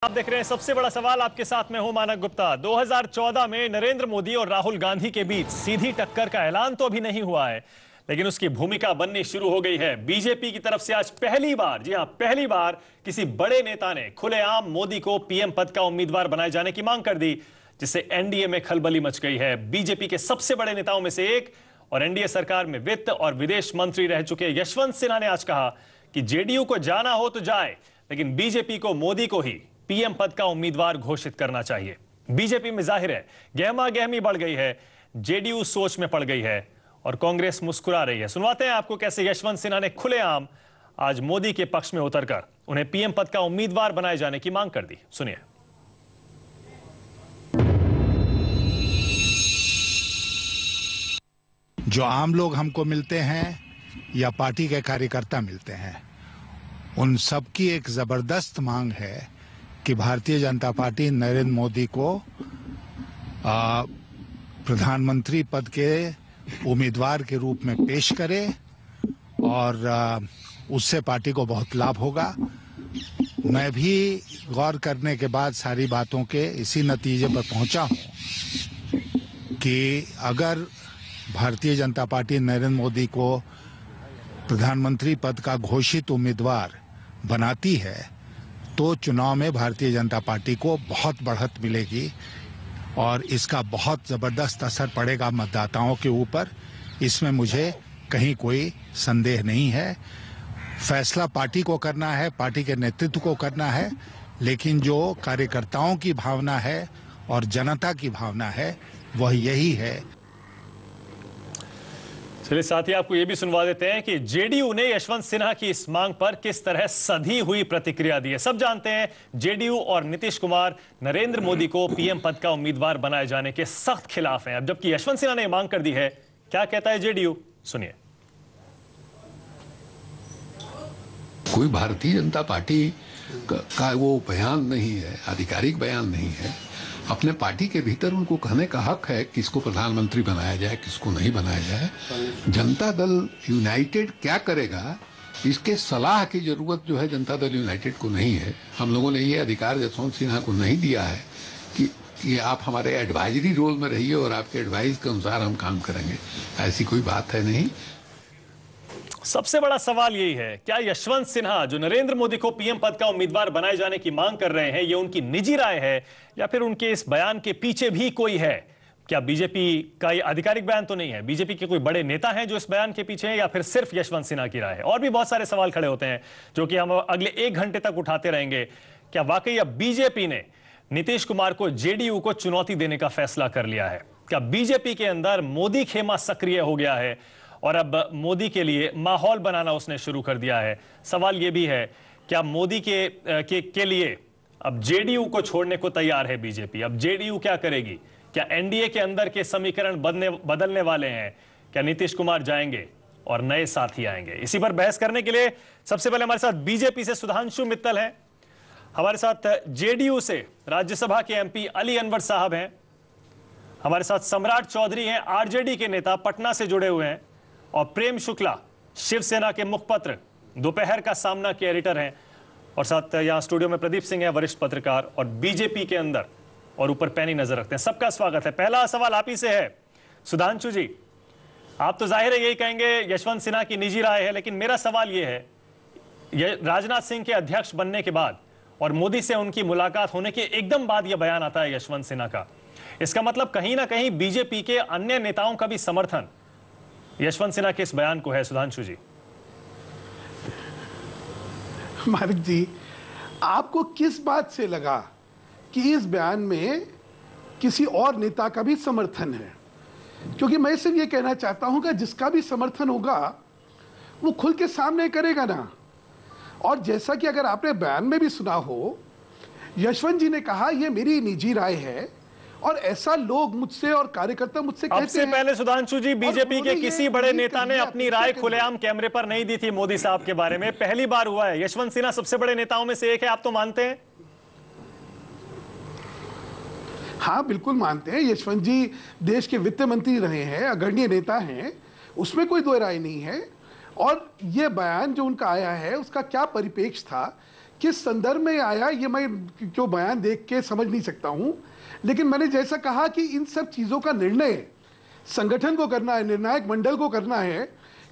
आप देख रहे हैं सबसे बड़ा सवाल। आपके साथ में हूं मानक गुप्ता। 2014 में नरेंद्र मोदी और राहुल गांधी के बीच सीधी टक्कर का ऐलान तो अभी नहीं हुआ है, लेकिन उसकी भूमिका बननी शुरू हो गई है। बीजेपी की तरफ से आज पहली बार, जी हां पहली बार, किसी बड़े नेता ने खुलेआम मोदी को पीएम पद का उम्मीदवार बनाए जाने की मांग कर दी, जिससे एनडीए में खलबली मच गई है। बीजेपी के सबसे बड़े नेताओं में से एक और एनडीए सरकार में वित्त और विदेश मंत्री रह चुके यशवंत सिन्हा ने आज कहा कि जेडीयू को जाना हो तो जाए, लेकिन बीजेपी को मोदी को ही पीएम पद का उम्मीदवार घोषित करना चाहिए। बीजेपी में जाहिर है गहमा गहमी बढ़ गई है, जेडीयू सोच में पड़ गई है और कांग्रेस मुस्कुरा रही है। सुनवाते हैं आपको कैसे यशवंत सिन्हा ने खुलेआम आज मोदी के पक्ष में उतरकर उन्हें पीएम पद का उम्मीदवार बनाए जाने की मांग कर दी। सुनिए। जो आम लोग हमको मिलते हैं या पार्टी के कार्यकर्ता मिलते हैं, उन सबकी एक जबरदस्त मांग है कि भारतीय जनता पार्टी नरेंद्र मोदी को प्रधानमंत्री पद के उम्मीदवार के रूप में पेश करे और उससे पार्टी को बहुत लाभ होगा। मैं भी गौर करने के बाद सारी बातों के इसी नतीजे पर पहुंचा हूं कि अगर भारतीय जनता पार्टी नरेंद्र मोदी को प्रधानमंत्री पद का घोषित उम्मीदवार बनाती है तो चुनाव में भारतीय जनता पार्टी को बहुत बढ़त मिलेगी और इसका बहुत जबरदस्त असर पड़ेगा मतदाताओं के ऊपर। इसमें मुझे कहीं कोई संदेह नहीं है। फैसला पार्टी को करना है, पार्टी के नेतृत्व को करना है, लेकिन जो कार्यकर्ताओं की भावना है और जनता की भावना है वह यही है। चलिए साथ ही आपको यह भी सुनवा देते हैं कि जेडीयू ने यशवंत सिन्हा की इस मांग पर किस तरह सधी हुई प्रतिक्रिया दी है। सब जानते हैं जेडीयू और नीतीश कुमार नरेंद्र मोदी को पीएम पद का उम्मीदवार बनाए जाने के सख्त खिलाफ हैं। अब जबकि यशवंत सिन्हा ने मांग कर दी है, क्या कहता है जेडीयू, सुनिए। कोई भारतीय जनता पार्टी का वो बयान नहीं है, आधिकारिक बयान नहीं है। अपने पार्टी के भीतर उनको कहने का हक है किसको प्रधानमंत्री बनाया जाए, किसको नहीं बनाया जाए। जनता दल यूनाइटेड क्या करेगा, इसके सलाह की जरूरत जो है जनता दल यूनाइटेड को नहीं है। हम लोगों ने ये अधिकार यशवंत सिन्हा को नहीं दिया है कि आप हमारे एडवाइजरी रोल में रहिए और आपके एडवाइस के अनुसार हम काम करेंगे। ऐसी कोई बात है नहीं। सबसे बड़ा सवाल यही है, क्या यशवंत सिन्हा जो नरेंद्र मोदी को पीएम पद का उम्मीदवार बनाए जाने की मांग कर रहे हैं, ये उनकी निजी राय है या फिर उनके इस बयान के पीछे भी कोई है? क्या बीजेपी का ये आधिकारिक बयान तो नहीं है, बीजेपी के कोई बड़े नेता हैं जो इस बयान के पीछे हैं, या फिर सिर्फ यशवंत सिन्हा की राय है? और भी बहुत सारे सवाल खड़े होते हैं जो कि हम अगले 1 घंटे तक उठाते रहेंगे। क्या वाकई अब बीजेपी ने नीतीश कुमार को, जेडीयू को चुनौती देने का फैसला कर लिया है? क्या बीजेपी के अंदर मोदी खेमा सक्रिय हो गया है और अब मोदी के लिए माहौल बनाना उसने शुरू कर दिया है? सवाल यह भी है, क्या मोदी के लिए अब जेडीयू को छोड़ने को तैयार है बीजेपी? अब जेडीयू क्या करेगी? क्या एनडीए के अंदर के समीकरण बदलने वाले हैं? क्या नीतीश कुमार जाएंगे और नए साथी आएंगे? इसी पर बहस करने के लिए सबसे पहले हमारे साथ बीजेपी से सुधांशु मित्तल हैं, हमारे साथ जेडीयू से राज्यसभा के एमपी अली अनवर साहब हैं, हमारे साथ सम्राट चौधरी हैं, आरजेडी के नेता पटना से जुड़े हुए हैं, और प्रेम शुक्ला शिवसेना के मुखपत्र दोपहर का सामना के एडिटर हैं, और साथ यहां स्टूडियो में प्रदीप सिंह है, वरिष्ठ पत्रकार और बीजेपी के अंदर और ऊपर पैनी नजर रखते हैं। सबका स्वागत है। पहला सवाल आप ही से है सुधांशु जी। आप तो जाहिर है यही कहेंगे यशवंत सिन्हा की निजी राय है, लेकिन मेरा सवाल यह है, राजनाथ सिंह के अध्यक्ष बनने के बाद और मोदी से उनकी मुलाकात होने के एकदम बाद यह बयान आता है यशवंत सिन्हा का, इसका मतलब कहीं ना कहीं बीजेपी के अन्य नेताओं का भी समर्थन यशवंत सिन्हा के इस बयान को है। सुधांशु जी। मालिक जी, आपको किस बात से लगा कि इस बयान में किसी और नेता का भी समर्थन है? क्योंकि मैं सिर्फ ये कहना चाहता हूं कि जिसका भी समर्थन होगा वो खुल के सामने करेगा ना। और जैसा कि अगर आपने बयान में भी सुना हो, यशवंत जी ने कहा यह मेरी निजी राय है, और ऐसा लोग मुझसे और कार्यकर्ता मुझसे कहते हैं। सबसे पहले सुधांशु जी, बीजेपी के किसी बड़े नेता ने अपनी राय खुलेआम कैमरे पर नहीं दी थी मोदी साहब के बारे में, पहली बार हुआ है। यशवंत सिन्हा सबसे बड़े नेताओं में से एक है, आप तो मानते हैं? हाँ, बिल्कुल मानते हैं। यशवंत जी देश के वित्त मंत्री रहे हैं, अग्रणी नेता हैं, उसमें कोई दो राय नहीं है। और यह बयान जो उनका आया है उसका क्या परिप्रेक्ष्य था किस संदर्भ में आया ये मैं क्यों बयान देख के समझ नहीं सकता हूं, लेकिन मैंने जैसा कहा कि इन सब चीजों का निर्णय संगठन को करना है, निर्णायक मंडल को करना है,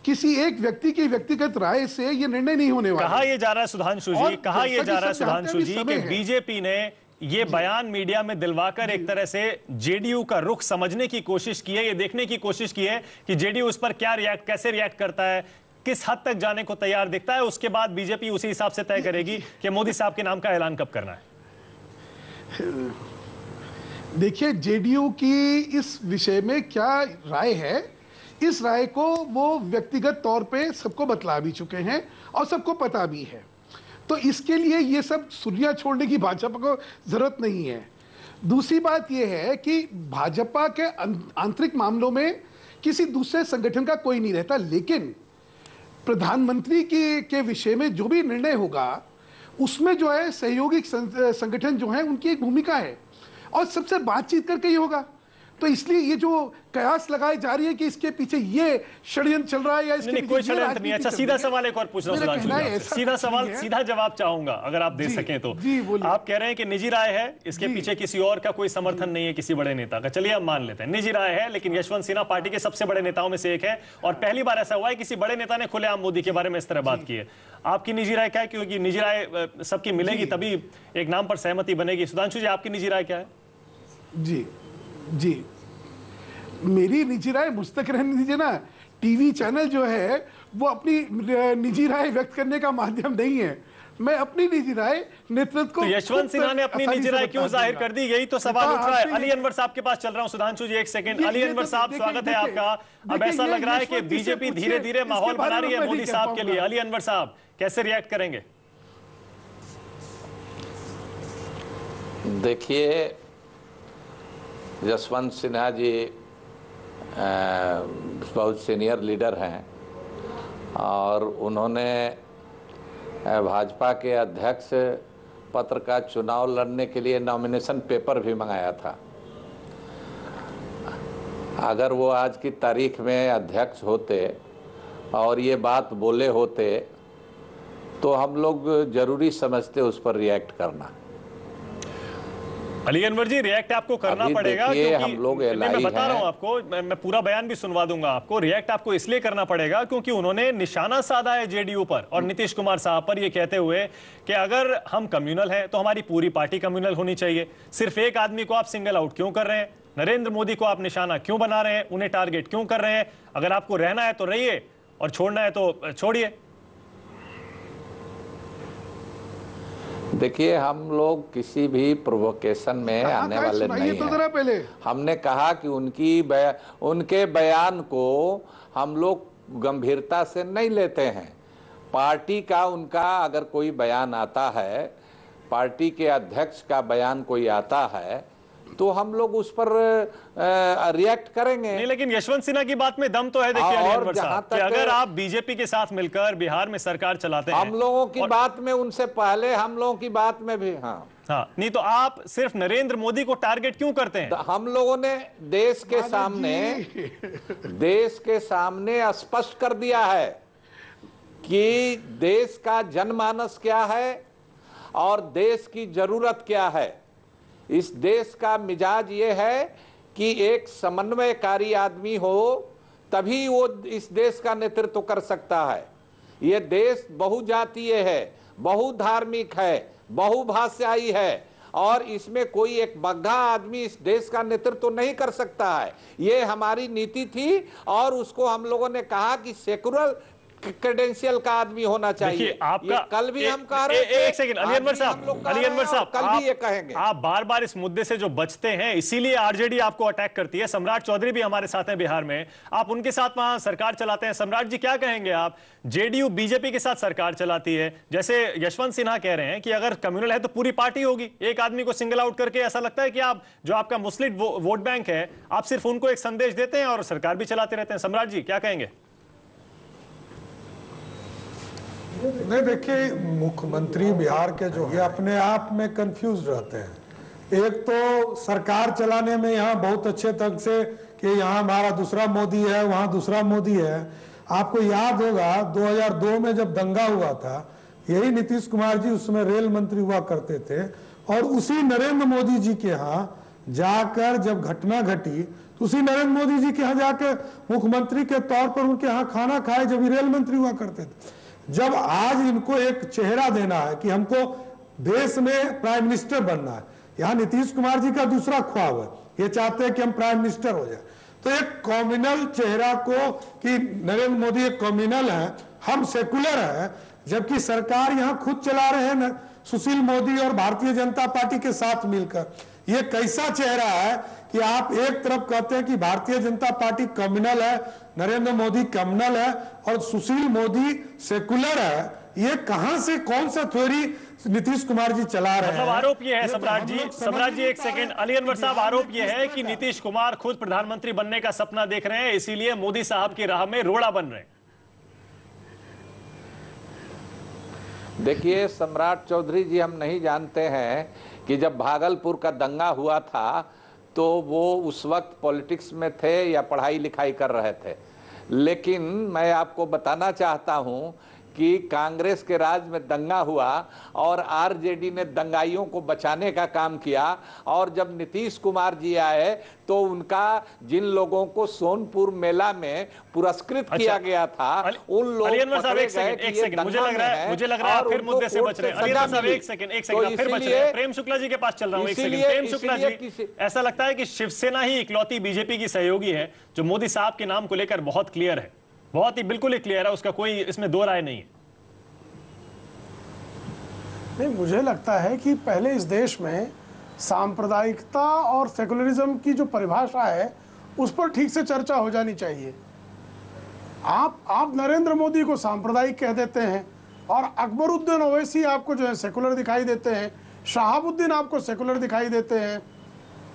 किसी एक व्यक्ति की व्यक्तिगत राय से ये निर्णय नहीं होने वाला। कहा यह जा रहा है सुधांशु जी, कहा यह जा रहा है सुधांशु जी कि बीजेपी ने ये बयान मीडिया में दिलवाकर एक तरह से जेडीयू का रुख समझने की कोशिश की है, ये देखने की कोशिश की है कि जेडीयू उस पर कैसे रिएक्ट करता है, किस हद तक जाने को तैयार दिखता है। उसके बाद बीजेपी उसी हिसाब से तय करेगी कि मोदी साहब के नाम का ऐलान कब करना है। देखिए, जेडीयू की इस विषय में क्या राय है, इस राय को वो व्यक्तिगत तौर पे सबको बतला भी चुके हैं और सबको पता भी है, तो इसके लिए ये सब सुर्रियां छोड़ने की भाजपा को जरूरत नहीं है। दूसरी बात यह है कि भाजपा के आंतरिक मामलों में किसी दूसरे संगठन का कोई नहीं रहता, लेकिन प्रधानमंत्री के विषय में जो भी निर्णय होगा उसमें जो है सहयोगी संगठन जो है उनकी एक भूमिका है और सबसे बातचीत करके ही होगा। तो इसलिए ये जो कयास लगाई जा रही है कि इसके पीछे ये षड्यंत्र चल रहा है या इसके नहीं, कोई षड्यंत्र नहीं। अच्छा, सीधा सवाल एक और पूछ रहा हूं, सीधा सवाल, सीधा जवाब चाहूंगा अगर आप दे सकें तो। आप कह रहे हैं कि निजी राय है, इसके पीछे किसी और का कोई समर्थन नहीं है, किसी बड़े नेता का। चलिए, हम मान लेते हैं निजी राय है, लेकिन यशवंत सिन्हा पार्टी के सबसे बड़े नेताओं में से एक है और पहली बार ऐसा हुआ है किसी बड़े नेता ने खुलेआम मोदी के बारे में इस तरह बात की है। आपकी निजी राय क्या है? क्योंकि निजी राय सबकी मिलेगी तभी एक नाम पर सहमति बनेगी। सुधांशु जी, आपकी निजी राय क्या है? जी, मेरी निजी राय मुझ तक रहने दीजिए ना। टीवी चैनल जो है वो अपनी निजी राय व्यक्त करने का माध्यम नहीं है। मैं अपनी निजी राय नेतृत्व को, तो यशवंत सिन्हा ने अपनी निजी राय क्यों जाहिर कर दी, यही तो सवाल उठ रहा है। अली अनवर साहब के पास चल रहा हूं। सुधांशु जी, एक सेकंड। अली अनवर साहब, स्वागत है आपका। अब ऐसा लग रहा है कि बीजेपी धीरे धीरे माहौल बना रही है मोदी साहब के लिए। अली अनवर साहब कैसे रिएक्ट करेंगे? देखिए, यशवंत सिन्हा जी बहुत सीनियर लीडर हैं और उन्होंने भाजपा के अध्यक्ष पद का चुनाव लड़ने के लिए नॉमिनेशन पेपर भी मंगाया था। अगर वो आज की तारीख में अध्यक्ष होते और ये बात बोले होते तो हम लोग जरूरी समझते उस पर रिएक्ट करना। अली अनवर जी, रिएक्ट आपको करना पड़ेगा क्योंकि हम लोग मैं बता रहा हूं आपको, मैं पूरा बयान भी सुनवा दूंगा आपको। रिएक्ट आपको इसलिए करना पड़ेगा क्योंकि उन्होंने निशाना साधा है जेडीयू पर और नीतीश कुमार साहब पर, यह कहते हुए कि अगर हम कम्युनल हैं तो हमारी पूरी पार्टी कम्युनल होनी चाहिए। सिर्फ एक आदमी को आप सिंगल आउट क्यों कर रहे हैं? नरेंद्र मोदी को आप निशाना क्यों बना रहे हैं? उन्हें टारगेट क्यों कर रहे हैं? अगर आपको रहना है तो रहिए और छोड़ना है तो छोड़िए। देखिए, हम लोग किसी भी प्रोवोकेशन में आने वाले नहीं हैं। पहले हमने कहा कि उनके बयान को हम लोग गंभीरता से नहीं लेते हैं। पार्टी का उनका अगर कोई बयान आता है, पार्टी के अध्यक्ष का बयान कोई आता है तो हम लोग उस पर रिएक्ट करेंगे। नहीं, लेकिन यशवंत सिन्हा की बात में दम तो है। देखिए अली अनवर साहब, कि अगर आप बीजेपी के साथ मिलकर बिहार में सरकार चलाते हैं, हम लोगों की बात में उनसे पहले हम लोगों की बात में भी हाँ, नहीं तो आप सिर्फ नरेंद्र मोदी को टारगेट क्यों करते हैं? हम लोगों ने देश के सामने स्पष्ट कर दिया है कि देश का जनमानस क्या है और देश की जरूरत क्या है। इस देश का मिजाज ये है कि एक समन्वयकारी आदमी हो तभी वो इस देश का नेतृत्व कर सकता है। ये देश बहुजातीय है, बहुधार्मिक है, बहुभाषाई है और इसमें कोई एक बग्घा आदमी इस देश का नेतृत्व नहीं कर सकता है। ये हमारी नीति थी और उसको हम लोगों ने कहा कि सेकुलर क्रेडेंशियल का आदमी होना चाहिए। आपका कल भी हम कह रहे थे। एक सेकंड अली अनवर साहब, कल भी ये कहेंगे। आप बार बार इस मुद्दे से जो बचते हैं इसीलिए आरजेडी आपको अटैक करती है। सम्राट चौधरी भी हमारे साथ हैं बिहार में, आप उनके साथ वहां सरकार चलाते हैं। सम्राट जी, क्या कहेंगे आप? जेडीयू बीजेपी के साथ सरकार चलाती है, जैसे यशवंत सिन्हा कह रहे हैं कि अगर कम्युनल है तो पूरी पार्टी होगी। एक आदमी को सिंगल आउट करके ऐसा लगता है कि आप जो आपका मुस्लिम वोट बैंक है, आप सिर्फ उनको एक संदेश देते हैं और सरकार भी चलाते रहते हैं। सम्राट जी, क्या कहेंगे? नहीं, देखिए, मुख्यमंत्री बिहार के जो है अपने आप में कंफ्यूज रहते हैं। एक तो सरकार चलाने में यहाँ बहुत अच्छे तक से कि यहाँ हमारा दूसरा मोदी है, वहाँ दूसरा मोदी है। आपको याद होगा 2002 में जब दंगा हुआ था, यही नीतीश कुमार जी उस समय रेल मंत्री हुआ करते थे, और उसी नरेंद्र मोदी जी के यहाँ जाकर जब घटना घटी तो उसी नरेंद्र मोदी जी के यहाँ जाकर मुख्यमंत्री के तौर पर उनके यहाँ खाना खाए, जब ये रेल मंत्री हुआ करते थे। जब आज इनको एक चेहरा देना है कि हमको देश में प्राइम मिनिस्टर बनना है, यहाँ नीतीश कुमार जी का दूसरा ख्वाब है, ये चाहते हैं कि हम प्राइम मिनिस्टर हो जाए। तो एक कॉम्युनल चेहरा को कि नरेंद्र मोदी एक कॉम्युनल है, हम सेकुलर है, जबकि सरकार यहाँ खुद चला रहे हैं सुशील मोदी और भारतीय जनता पार्टी के साथ मिलकर। ये कैसा चेहरा है कि आप एक तरफ कहते हैं कि भारतीय जनता पार्टी कम्युनल है, नरेंद्र मोदी कम्युनल है और सुशील मोदी सेकुलर है। ये कहां से कौन सा थ्योरी नीतीश कुमार जी चला रहे हैं? मतलब आरोप ये है सम्राट जी एक सेकंड, अली अनवर साहब, आरोप ये है कि नीतीश कुमार खुद प्रधानमंत्री बनने का सपना देख रहे हैं, इसीलिए मोदी साहब की राह में रोड़ा बन रहे हैं। देखिए सम्राट चौधरी जी, हम नहीं जानते हैं कि जब भागलपुर का दंगा हुआ था तो वो उस वक्त पॉलिटिक्स में थे या पढ़ाई लिखाई कर रहे थे, लेकिन मैं आपको बताना चाहता हूं कि कांग्रेस के राज में दंगा हुआ और आरजेडी ने दंगाइयों को बचाने का काम किया, और जब नीतीश कुमार जी आए तो उनका जिन लोगों को सोनपुर मेला में पुरस्कृत किया गया था उन लोग पकड़े गए कि ये दंगा है। मुझे लग रहा है फिर मुद्दे से बच रहे हैं। अली अनवर साहब एक सेकंड फिर बच रहे हैं। प्रेम शुक्ला जी के पास चल रहा हूं, एक सेकंड। प्रेम शुक्ला जी, ऐसा लगता है कि शिवसेना ही इकलौती बीजेपी की सहयोगी है जो मोदी साहब के नाम को लेकर बहुत क्लियर है, बहुत ही बिल्कुल ही क्लियर है, उसका कोई इसमें दो राय नहीं है। नहीं, मुझे लगता है कि पहले इस देश में सांप्रदायिकता और सेकुलरिज्म की जो परिभाषा है उस पर ठीक से चर्चा हो जानी चाहिए। आप नरेंद्र मोदी को सांप्रदायिक कह देते हैं और अकबरुद्दीन ओवैसी आपको जो है सेकुलर दिखाई देते हैं, शहाबुद्दीन आपको सेकुलर दिखाई देते हैं,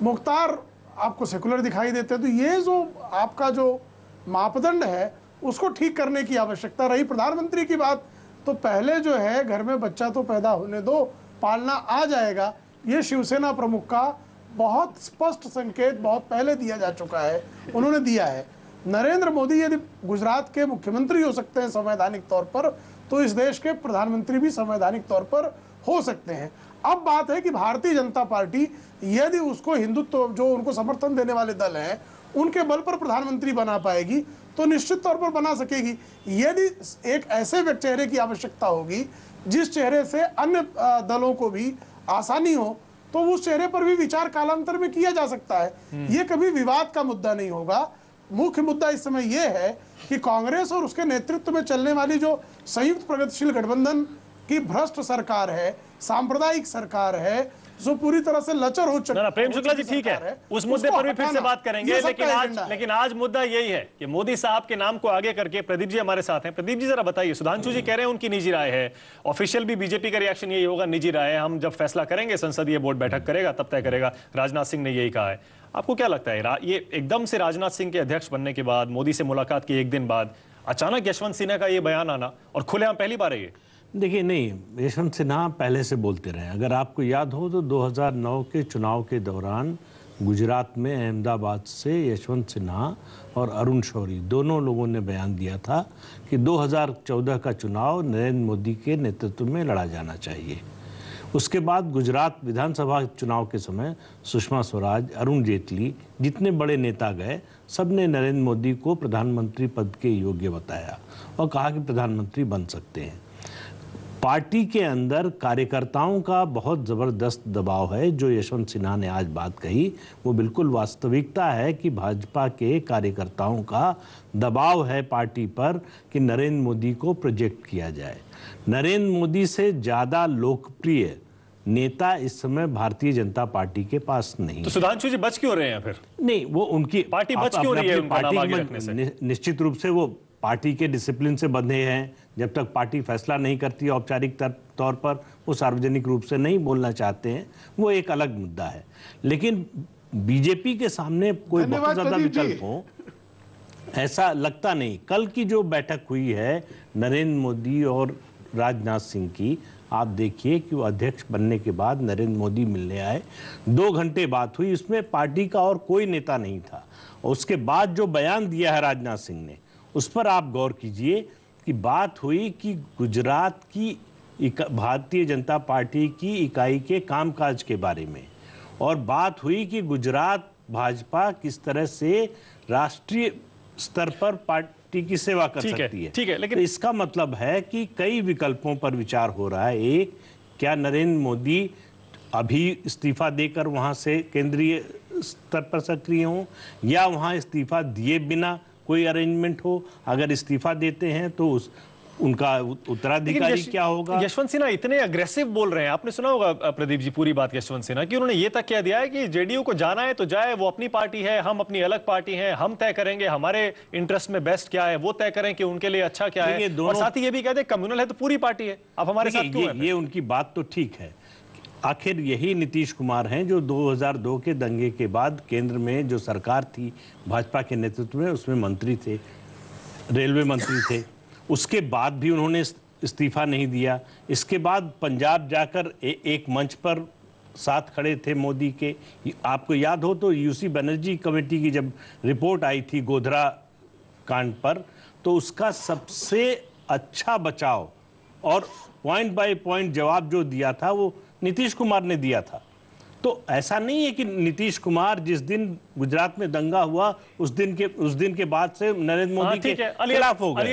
मुख्तार आपको सेकुलर दिखाई देते हैं। तो ये जो आपका जो मापदंड है उसको ठीक करने की आवश्यकता रही। प्रधानमंत्री की बात तो पहले जो है घर में बच्चा तो पैदा होने दो, पालना आ जाएगा, ये शिवसेना प्रमुख का बहुत स्पष्ट संकेत बहुत पहले दिया जा चुका है, उन्होंने दिया है। नरेंद्र मोदी यदि गुजरात के मुख्यमंत्री हो सकते हैं संवैधानिक तौर पर, तो इस देश के प्रधानमंत्री भी संवैधानिक तौर पर हो सकते हैं। अब बात है कि भारतीय जनता पार्टी यदि उसको हिंदुत्व जो उनको समर्थन देने वाले दल हैं उनके बल पर प्रधानमंत्री बना पाएगी तो निश्चित तौर पर बना सकेगी। यदि एक ऐसे चेहरे की आवश्यकता होगी जिस चेहरे से अन्य दलों को भी आसानी हो तो उस चेहरे पर भी विचार कालांतर में किया जा सकता है। ये कभी विवाद का मुद्दा नहीं होगा। मुख्य मुद्दा इस समय यह है कि कांग्रेस और उसके नेतृत्व में चलने वाली जो संयुक्त प्रगतिशील गठबंधन की भ्रष्ट सरकार है, सांप्रदायिक सरकार है, जो पूरी तरह से लचर हो चुकी है। प्रेम शुक्ला जी ठीक है, उस मुद्दे पर भी फिर से बात करेंगे, लेकिन आज मुद्दा यही है कि मोदी साहब के नाम को आगे करके प्रदीप जी हमारे साथ हैं। प्रदीप जी जरा बताइए, सुधांशु जी कह रहे हैं उनकी निजी राय है, ऑफिशियल भी बीजेपी का रिएक्शन यही होगा, निजी राय है, हम जब फैसला करेंगे संसदीय बोर्ड बैठक करेगा तब तय करेगा। राजनाथ सिंह ने यही कहा है। आपको क्या लगता है ये एकदम से राजनाथ सिंह के अध्यक्ष बनने के बाद, मोदी से मुलाकात के एक दिन बाद अचानक यशवंत सिन्हा का ये बयान आना, और खुलेआम पहली बार है ये? देखिए, नहीं, यशवंत सिन्हा पहले से बोलते रहे। अगर आपको याद हो तो 2009 के चुनाव के दौरान गुजरात में अहमदाबाद से यशवंत सिन्हा और अरुण शौरी दोनों लोगों ने बयान दिया था कि 2014 का चुनाव नरेंद्र मोदी के नेतृत्व में लड़ा जाना चाहिए। उसके बाद गुजरात विधानसभा चुनाव के समय सुषमा स्वराज, अरुण जेटली, जितने बड़े नेता गए, सब ने नरेंद्र मोदी को प्रधानमंत्री पद के योग्य बताया और कहा कि प्रधानमंत्री बन सकते हैं। पार्टी के अंदर कार्यकर्ताओं का बहुत ज़बरदस्त दबाव है। जो यशवंत सिन्हा ने आज बात कही वो बिल्कुल वास्तविकता है कि भाजपा के कार्यकर्ताओं का दबाव है पार्टी पर कि नरेंद्र मोदी को प्रोजेक्ट किया जाए। नरेंद्र मोदी से ज़्यादा लोकप्रिय नेता इस समय भारतीय जनता पार्टी के पास नहीं। तो सुधांशु जी बच क्यों रहे हैं फिर? नहीं, वो उनकी पार्टी बच क्यों रही है उनका नाम आगे रखने से? निश्चित रूप से वो पार्टी के डिसिप्लिन से बंधे हैं। जब तक पार्टी फैसला नहीं करती औपचारिक तौर पर, वो सार्वजनिक रूप से नहीं बोलना चाहते हैं, वो एक अलग मुद्दा है। लेकिन बीजेपी के सामने कोई बहुत ज्यादा विकल्प हो ऐसा लगता नहीं। कल की जो बैठक हुई है नरेंद्र मोदी और राजनाथ सिंह की, आप देखिए कि वो अध्यक्ष बनने के बाद नरेंद्र मोदी मिलने आए, 2 घंटे बात हुई, उसमें पार्टी का और कोई नेता नहीं था। और उसके बाद जो बयान दिया है राजनाथ सिंह ने, उस पर आप गौर कीजिए कि बात हुई कि गुजरात की भारतीय जनता पार्टी की इकाई के कामकाज के बारे में, और बात हुई कि गुजरात भाजपा किस तरह से राष्ट्रीय स्तर पर पार्टी की सेवा कर सकती है। ठीक है, लेकिन तो इसका मतलब है कि कई विकल्पों पर विचार हो रहा है। एक, क्या नरेंद्र मोदी अभी इस्तीफा देकर वहां से केंद्रीय स्तर पर सक्रिय हों, या वहां इस्तीफा दिए बिना कोई अरेंजमेंट हो। अगर इस्तीफा देते हैं तो उनका उत्तराधिकारी क्या होगा। यशवंत सिन्हा इतने अग्रेसिव बोल रहे हैं, आपने सुना होगा प्रदीप जी पूरी बात यशवंत सिन्हा की, उन्होंने ये तक कह दिया है कि जेडीयू को जाना है तो जाए, वो अपनी पार्टी है, हम अपनी अलग पार्टी हैं, हम तय करेंगे हमारे इंटरेस्ट में बेस्ट क्या है, वो तय करें कि उनके लिए अच्छा क्या है। और साथ ही ये भी कहते हैं कम्युनल है तो पूरी पार्टी है, अब हमारे साथ क्यों है? ये उनकी बात तो ठीक है। आखिर यही नीतीश कुमार हैं जो 2002 के दंगे के बाद केंद्र में जो सरकार थी भाजपा के नेतृत्व में, उसमें मंत्री थे, रेलवे मंत्री थे। उसके बाद भी उन्होंने इस्तीफा नहीं दिया। इसके बाद पंजाब जाकर एक मंच पर साथ खड़े थे मोदी के। आपको याद हो तो यूसी बनर्जी कमेटी की जब रिपोर्ट आई थी गोधरा कांड पर, तो उसका सबसे अच्छा बचाव और पॉइंट बाय पॉइंट जवाब जो दिया था वो नीतीश कुमार ने दिया था। तो ऐसा नहीं है कि नीतीश कुमार जिस दिन गुजरात में दंगा हुआ उस दिन के बाद से नरेंद्र मोदी के खिलाफ हो गए। अली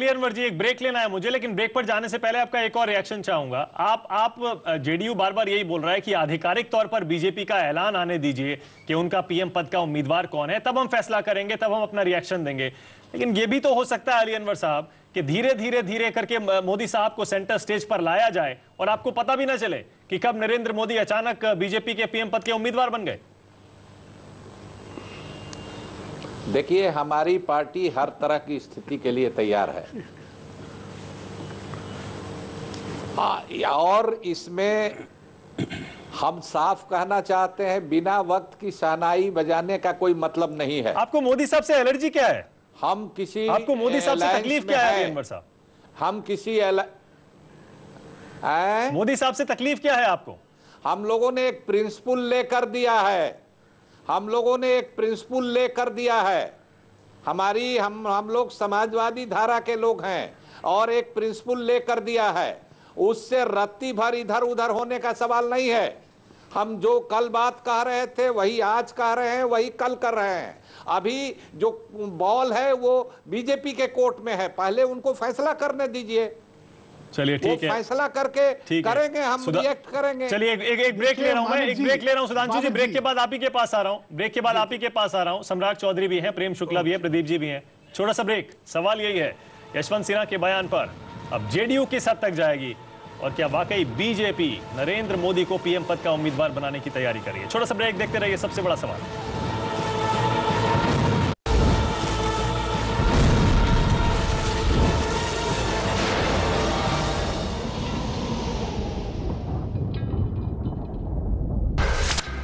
अनवर जी एक ब्रेक लेना है मुझे, लेकिन ब्रेक पर जाने से पहले आपका एक और रिएक्शन चाहूंगा। आप जेडीयू बार बार यही बोल रहा है कि आधिकारिक तौर पर बीजेपी का ऐलान आने दीजिए कि उनका पीएम पद का उम्मीदवार कौन है, तब हम फैसला करेंगे, तब हम अपना रिएक्शन देंगे। लेकिन यह भी तो हो सकता है अली अनवर साहब कि धीरे करके मोदी साहब को सेंटर स्टेज पर लाया जाए और आपको पता भी ना चले कि कब नरेंद्र मोदी अचानक बीजेपी के पीएम पद के उम्मीदवार बन गए। देखिए, हमारी पार्टी हर तरह की स्थिति के लिए तैयार है, और इसमें हम साफ कहना चाहते हैं, बिना वक्त की शहनाई बजाने का कोई मतलब नहीं है। आपको मोदी साहब से एलर्जी क्या है? हम किसी आपको मोदी साहब से तकलीफ क्या है अनवर साहब? हम किसी मोदी साहब से तकलीफ क्या है आपको? हम लोगों ने एक प्रिंसिपल लेकर दिया है, हम लोगों ने एक प्रिंसिपल लेकर दिया है। हम लोग समाजवादी धारा के लोग हैं और एक प्रिंसिपल लेकर दिया है। उससे रत्ती भर इधर उधर होने का सवाल नहीं है। हम जो कल बात कह रहे थे वही आज कह रहे हैं, वही कल कर रहे हैं। अभी जो बॉल है वो बीजेपी के कोर्ट में है, पहले उनको फैसला करने दीजिए। चलिए ठीक है, फैसला करके करेंगे, हम रिएक्ट करेंगे। चलिए एक ब्रेक ले रहा हूं, मैं एक ब्रेक ले रहा हूं सुधांशु जी। ब्रेक के बाद आप ही के पास आ रहा हूं। सम्राट चौधरी भी हैं, प्रेम शुक्ला भी है, प्रदीप जी भी हैं। छोटा सा ब्रेक। सवाल यही है, यशवंत सिन्हा के बयान पर अब जेडीयू किस हद तक जाएगी और क्या वाकई बीजेपी नरेंद्र मोदी को पीएम पद का उम्मीदवार बनाने की तैयारी कर रही है? छोटा सा ब्रेक, देखते रहिए सबसे बड़ा सवाल।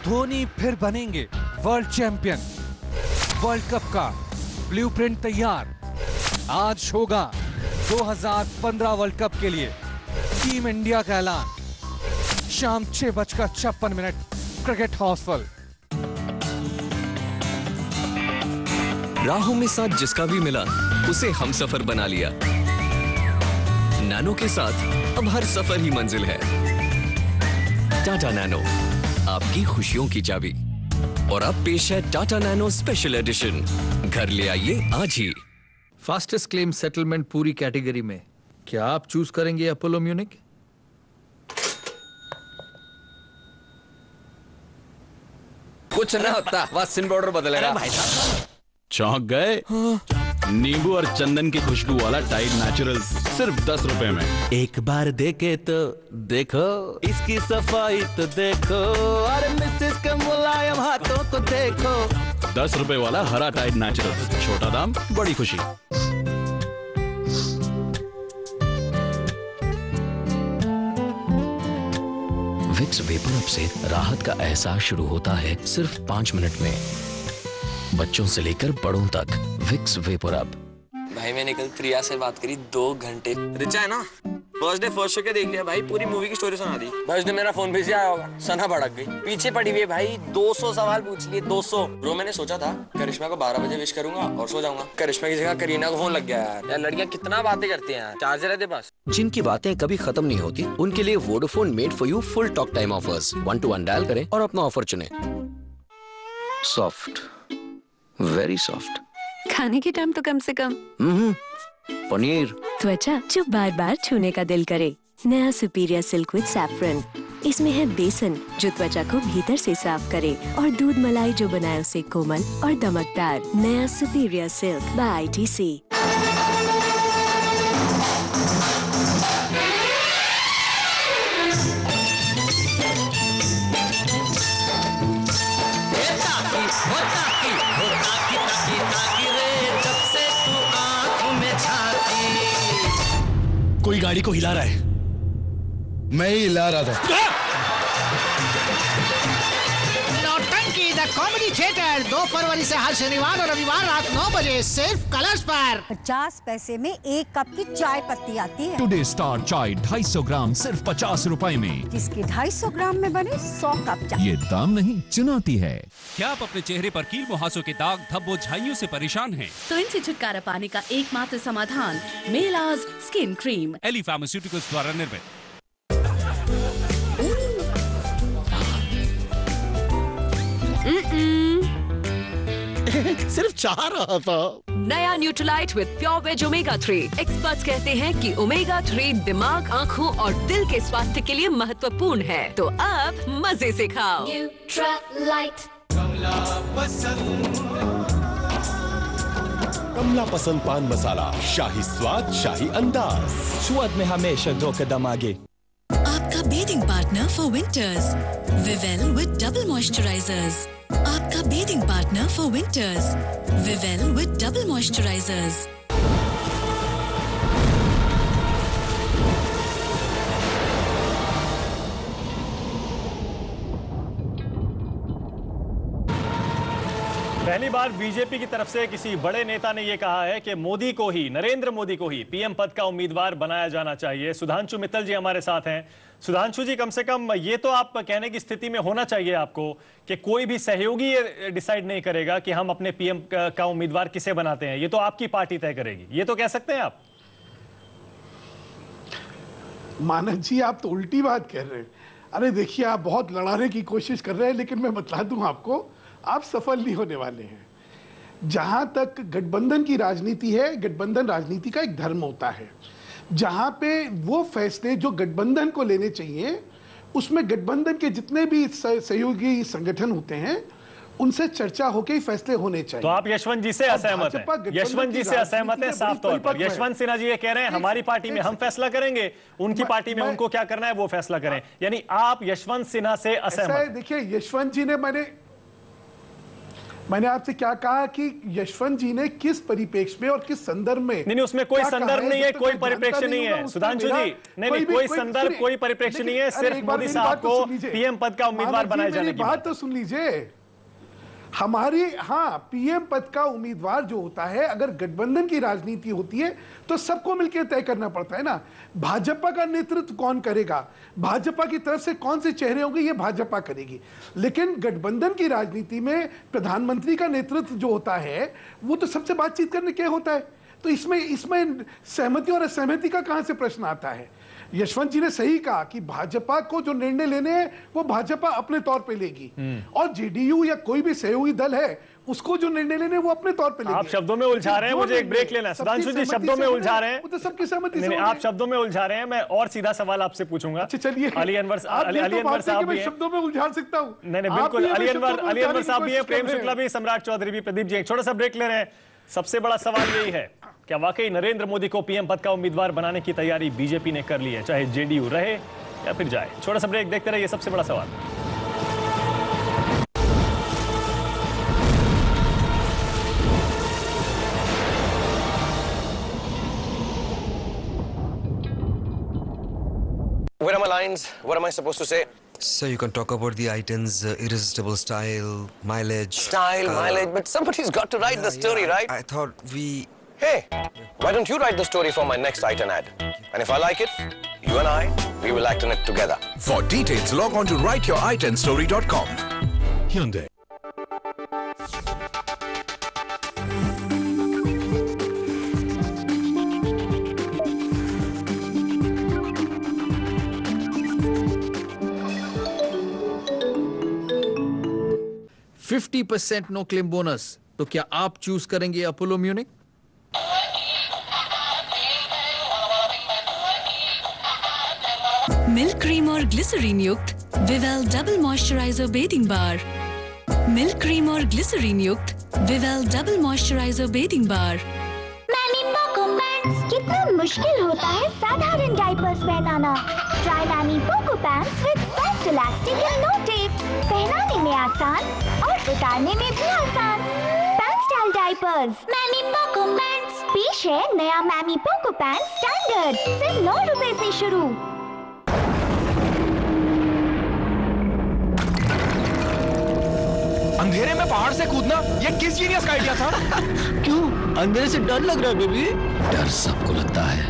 धोनी फिर बनेंगे वर्ल्ड चैंपियन। वर्ल्ड कप का ब्लूप्रिंट तैयार। आज होगा 2015 वर्ल्ड कप के लिए टीम इंडिया का ऐलान। शाम 6:56 क्रिकेट हाउस फुल। राहों में साथ जिसका भी मिला उसे हम सफर बना लिया। नैनो के साथ अब हर सफर ही मंजिल है। टाटा नैनो, आपकी खुशियों की चाबी। और अब पेश है टाटा नैनो स्पेशल एडिशन। घर ले आइए आज ही। फास्टेस्ट क्लेम सेटलमेंट पूरी कैटेगरी में क्या आप चूज करेंगे अपोलो म्यूनिक? कुछ ना होता, बस सिम बॉर्डर बदलेगा। चौंक गए? नींबू और चंदन की खुशबू वाला टाइड नेचुरल सिर्फ 10 रुपए में। एक बार देखे तो देखो, इसकी सफाई तो देखो, अरे मिसेस के मुलायम हाथों को देखो। 10 रुपए वाला हरा टाइड नेचुरल, छोटा दाम बड़ी खुशी। विक्स वेपर अप से राहत का एहसास शुरू होता है सिर्फ 5 मिनट में। बच्चों से लेकर बड़ों तक विक्स वेपर अप। भाई मैंने कल प्रिया से बात करी 2 घंटे। रिचा है ना? फर्स्ट डे फर्स्ट शो के देख लिया भाई, पूरी मूवी की स्टोरी सुना दी भाई। उसने मेरा फोन भेजा होगा, सना भड़क गई, पीछे पड़ी हुई है भाई। 200 सवाल पूछ लिए, 200। ब्रो मैंने सोचा था करिश्मा को 12 बजे विश करूंगा और सो जाऊंगा। करिश्मा की जगह करीना को फोन लग गया यार। लड़कियां कितना बातें करती हैं यार, चार्जर है तेरे पास? जिनकी बातें कभी खत्म नहीं होती, उनके लिए Vodafone made for you full talk time offers. 1 to 1 dial करें और अपना ऑफर चुनें। Soft, very soft. खाने के टाइम तो कम से कम पनीर। त्वचा जो बार बार छूने का दिल करे। नया सुपीरियर सिल्क विद सैफरन। इसमें है बेसन जो त्वचा को भीतर से साफ करे और दूध मलाई जो बनाए उसे कोमल और दमकदार। नया सुपीरियर सिल्क बाय ITC। कोई गाड़ी को हिला रहा है। मैं ही हिला रहा था। नौटंकी द कॉमेडी थिएटर 2 फरवरी से हर शनिवार और रविवार रात 9 बजे सिर्फ कलर्स पर। 50 पैसे में 1 कप की चाय पत्ती आती है। टुडे स्टार चाय 250 ग्राम सिर्फ 50 रुपए में, जिसके 250 ग्राम में बने 100 कप चाय। ये दाम नहीं चुनौती है। क्या आप अपने चेहरे पर कील मुहासों के दाग, धब्बों, झाइयों से परेशान हैं? तो इनसे छुटकारा पाने का एकमात्र समाधान Melaz skin cream, Eli pharmaceuticals द्वारा निर्मित। सिर्फ चाह रहा था। नया Nutralite with pure veg omega 3। Experts कहते हैं कि ओमेगा 3 दिमाग, आँखों और दिल के स्वास्थ्य के लिए महत्वपूर्ण है। तो अब मजे से खाओ न्यूट्रलाइट। कमला पसंद पान मसाला, शाही स्वाद, शाही अंदाज, स्वाद में हमेशा 2 कदम आगे। आपका bathing partner for winters, Vivel with double moisturisers. आपका bathing partner for winters, Vivel with double moisturisers. पहली बार बीजेपी की तरफ से किसी बड़े नेता ने यह कहा है कि मोदी को ही, नरेंद्र मोदी को ही पीएम पद का उम्मीदवार बनाया जाना चाहिए। सुधांशु मित्तल जी हमारे साथ हैं। सुधांशु जी, कम से कम ये तो आप कहने की स्थिति में होना चाहिए आपको कि कोई भी सहयोगी ये डिसाइड नहीं करेगा कि हम अपने पीएम का उम्मीदवार किसे बनाते हैं, ये तो आपकी पार्टी तय करेगी, ये तो कह सकते हैं आप? मानस जी, आप तो उल्टी बात कह रहे हैं। अरे देखिए, आप बहुत लड़ाने की कोशिश कर रहे हैं, लेकिन मैं बता दूं आपको, आप सफल नहीं होने वाले हैं। जहां तक गठबंधन की राजनीति है, गठबंधन राजनीति का एक धर्म होता है, जहां पे वो फैसले जो गठबंधन को लेने चाहिए, उसमें गठबंधन के जितने भी सहयोगी संगठन होते हैं उनसे चर्चा होकर ही फैसले होने चाहिए। तो आप यशवंत जी से असहमत हैं? यशवंत जी से असहमत हैं साफ तौर पर। यशवंत सिन्हा जी ये कह रहे हैं हमारी पार्टी में हम फैसला करेंगे, उनकी पार्टी में उनको क्या करना है वो फैसला करें, यानी आप यशवंत सिन्हा से असहमत? देखिए, यशवंत जी ने, मैंने आपसे क्या कहा कि यशवंत जी ने किस परिप्रेक्ष्य में और किस संदर्भ में, नहीं उसमें कोई संदर्भ नहीं है, कोई परिप्रेक्ष्य नहीं है सुधांशु जी। नहीं, कोई संदर्भ, कोई परिप्रेक्ष्य नहीं है, सिर्फ मोदी साहब को पीएम पद का उम्मीदवार बनाए जाने की बात तो सुन लीजिए। हमारी, हाँ, पीएम पद का उम्मीदवार जो होता है, अगर गठबंधन की राजनीति होती है तो सबको मिलकर तय करना पड़ता है ना। भाजपा का नेतृत्व कौन करेगा, भाजपा की तरफ से कौन से चेहरे होंगे, ये भाजपा करेगी। लेकिन गठबंधन की राजनीति में प्रधानमंत्री का नेतृत्व जो होता है वो तो सबसे बातचीत करने के होता है। तो इसमें सहमति और असहमति का कहां से प्रश्न आता है? यशवंत जी ने सही कहा कि भाजपा को जो निर्णय लेने हैं वो भाजपा अपने तौर पे लेगी, और जेडीयू या कोई भी सहयोगी दल है उसको जो निर्णय लेने वो अपने तौर पे लेगी। आप शब्दों में उलझा रहे हैं, मुझे एक ब्रेक लेना है। सुधांशु जी शब्दों में उलझा रहे हैं, तो सबकी सहमति से आप शब्दों में उलझा रहे हैं। मैं और सीधा सवाल आपसे पूछूंगा। चलिए, अली अनवर साहब भी हैं। शब्दों में उलझा सकता हूं? नहीं, बिल्कुल। अली अनवर साहब भी है, प्रेम शुक्ला भी, सम्राट चौधरी भी, प्रदीप जी। एक छोटा सा ब्रेक ले रहे हैं। सबसे बड़ा सवाल यही है, क्या वाकई नरेंद्र मोदी को पीएम पद का उम्मीदवार बनाने की तैयारी बीजेपी ने कर ली है, चाहे जेडीयू रहे या फिर जाए? छोटा सा ब्रेक, देखते रहिए सबसे बड़ा सवाल। Where are my lines? What am I supposed to say? So you can talk about the items, irresistible style, mileage. Style, mileage, but somebody's got to write the story, right? I thought we Hey, why don't you write the story for my next Titan ad? And if I like it, you and I, we will act in it together. For details, log on to writeyouritandstory.com. Hyundai. %50 no claim bonus. तो क्या आप choose करेंगे Apollo Munich? Milk cream और glycerine युक्त Vivel double moisturiser bathing bar. Milk cream और glycerine युक्त Vivel double moisturiser bathing bar. Mamy Poko pants. कितना मुश्किल होता है साधारण डायपर्स पहनाना। Try Mamy Poko pants with soft elastic and no tape. पहनाने में आसान और उतारने में भी आसान। Pant style diapers Mamy Poko pants. पेश है नया मैमी पोको पैंट्स स्टैंडर्ड, सिर्फ 9 रुपए से शुरू। अंधेरे में पहाड़ से कूदना ये किस जीनियस का आइडिया था? क्यों? अंधेरे से डर लग रहा है बेबी? डर सबको लगता है।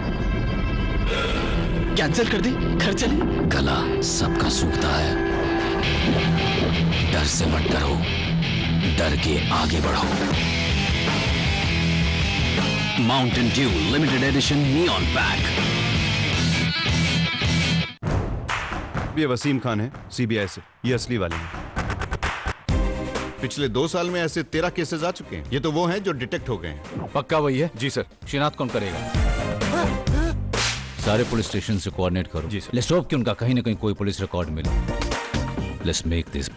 कैंसिल कर दी, घर चलिए। गला सबका सूखता है। डर से मत डरो, डर के आगे बढ़ो। Mountain Dew limited edition neon pack. ये वसीम खान है सीबीआई से, ये असली वाले हैं। पिछले 2 साल में ऐसे 13 केसेस आ चुके हैं। ये तो वो हैं जो डिटेक्ट हो गए हैं। पक्का वही है? जी सर। शिनाख्त कौन करेगा? सारे पुलिस स्टेशन से कोऑर्डिनेट करो। जी सर। लेट्स होप कि उनका कहीं ना कहीं कोई पुलिस रिकॉर्ड मिले। Let's make this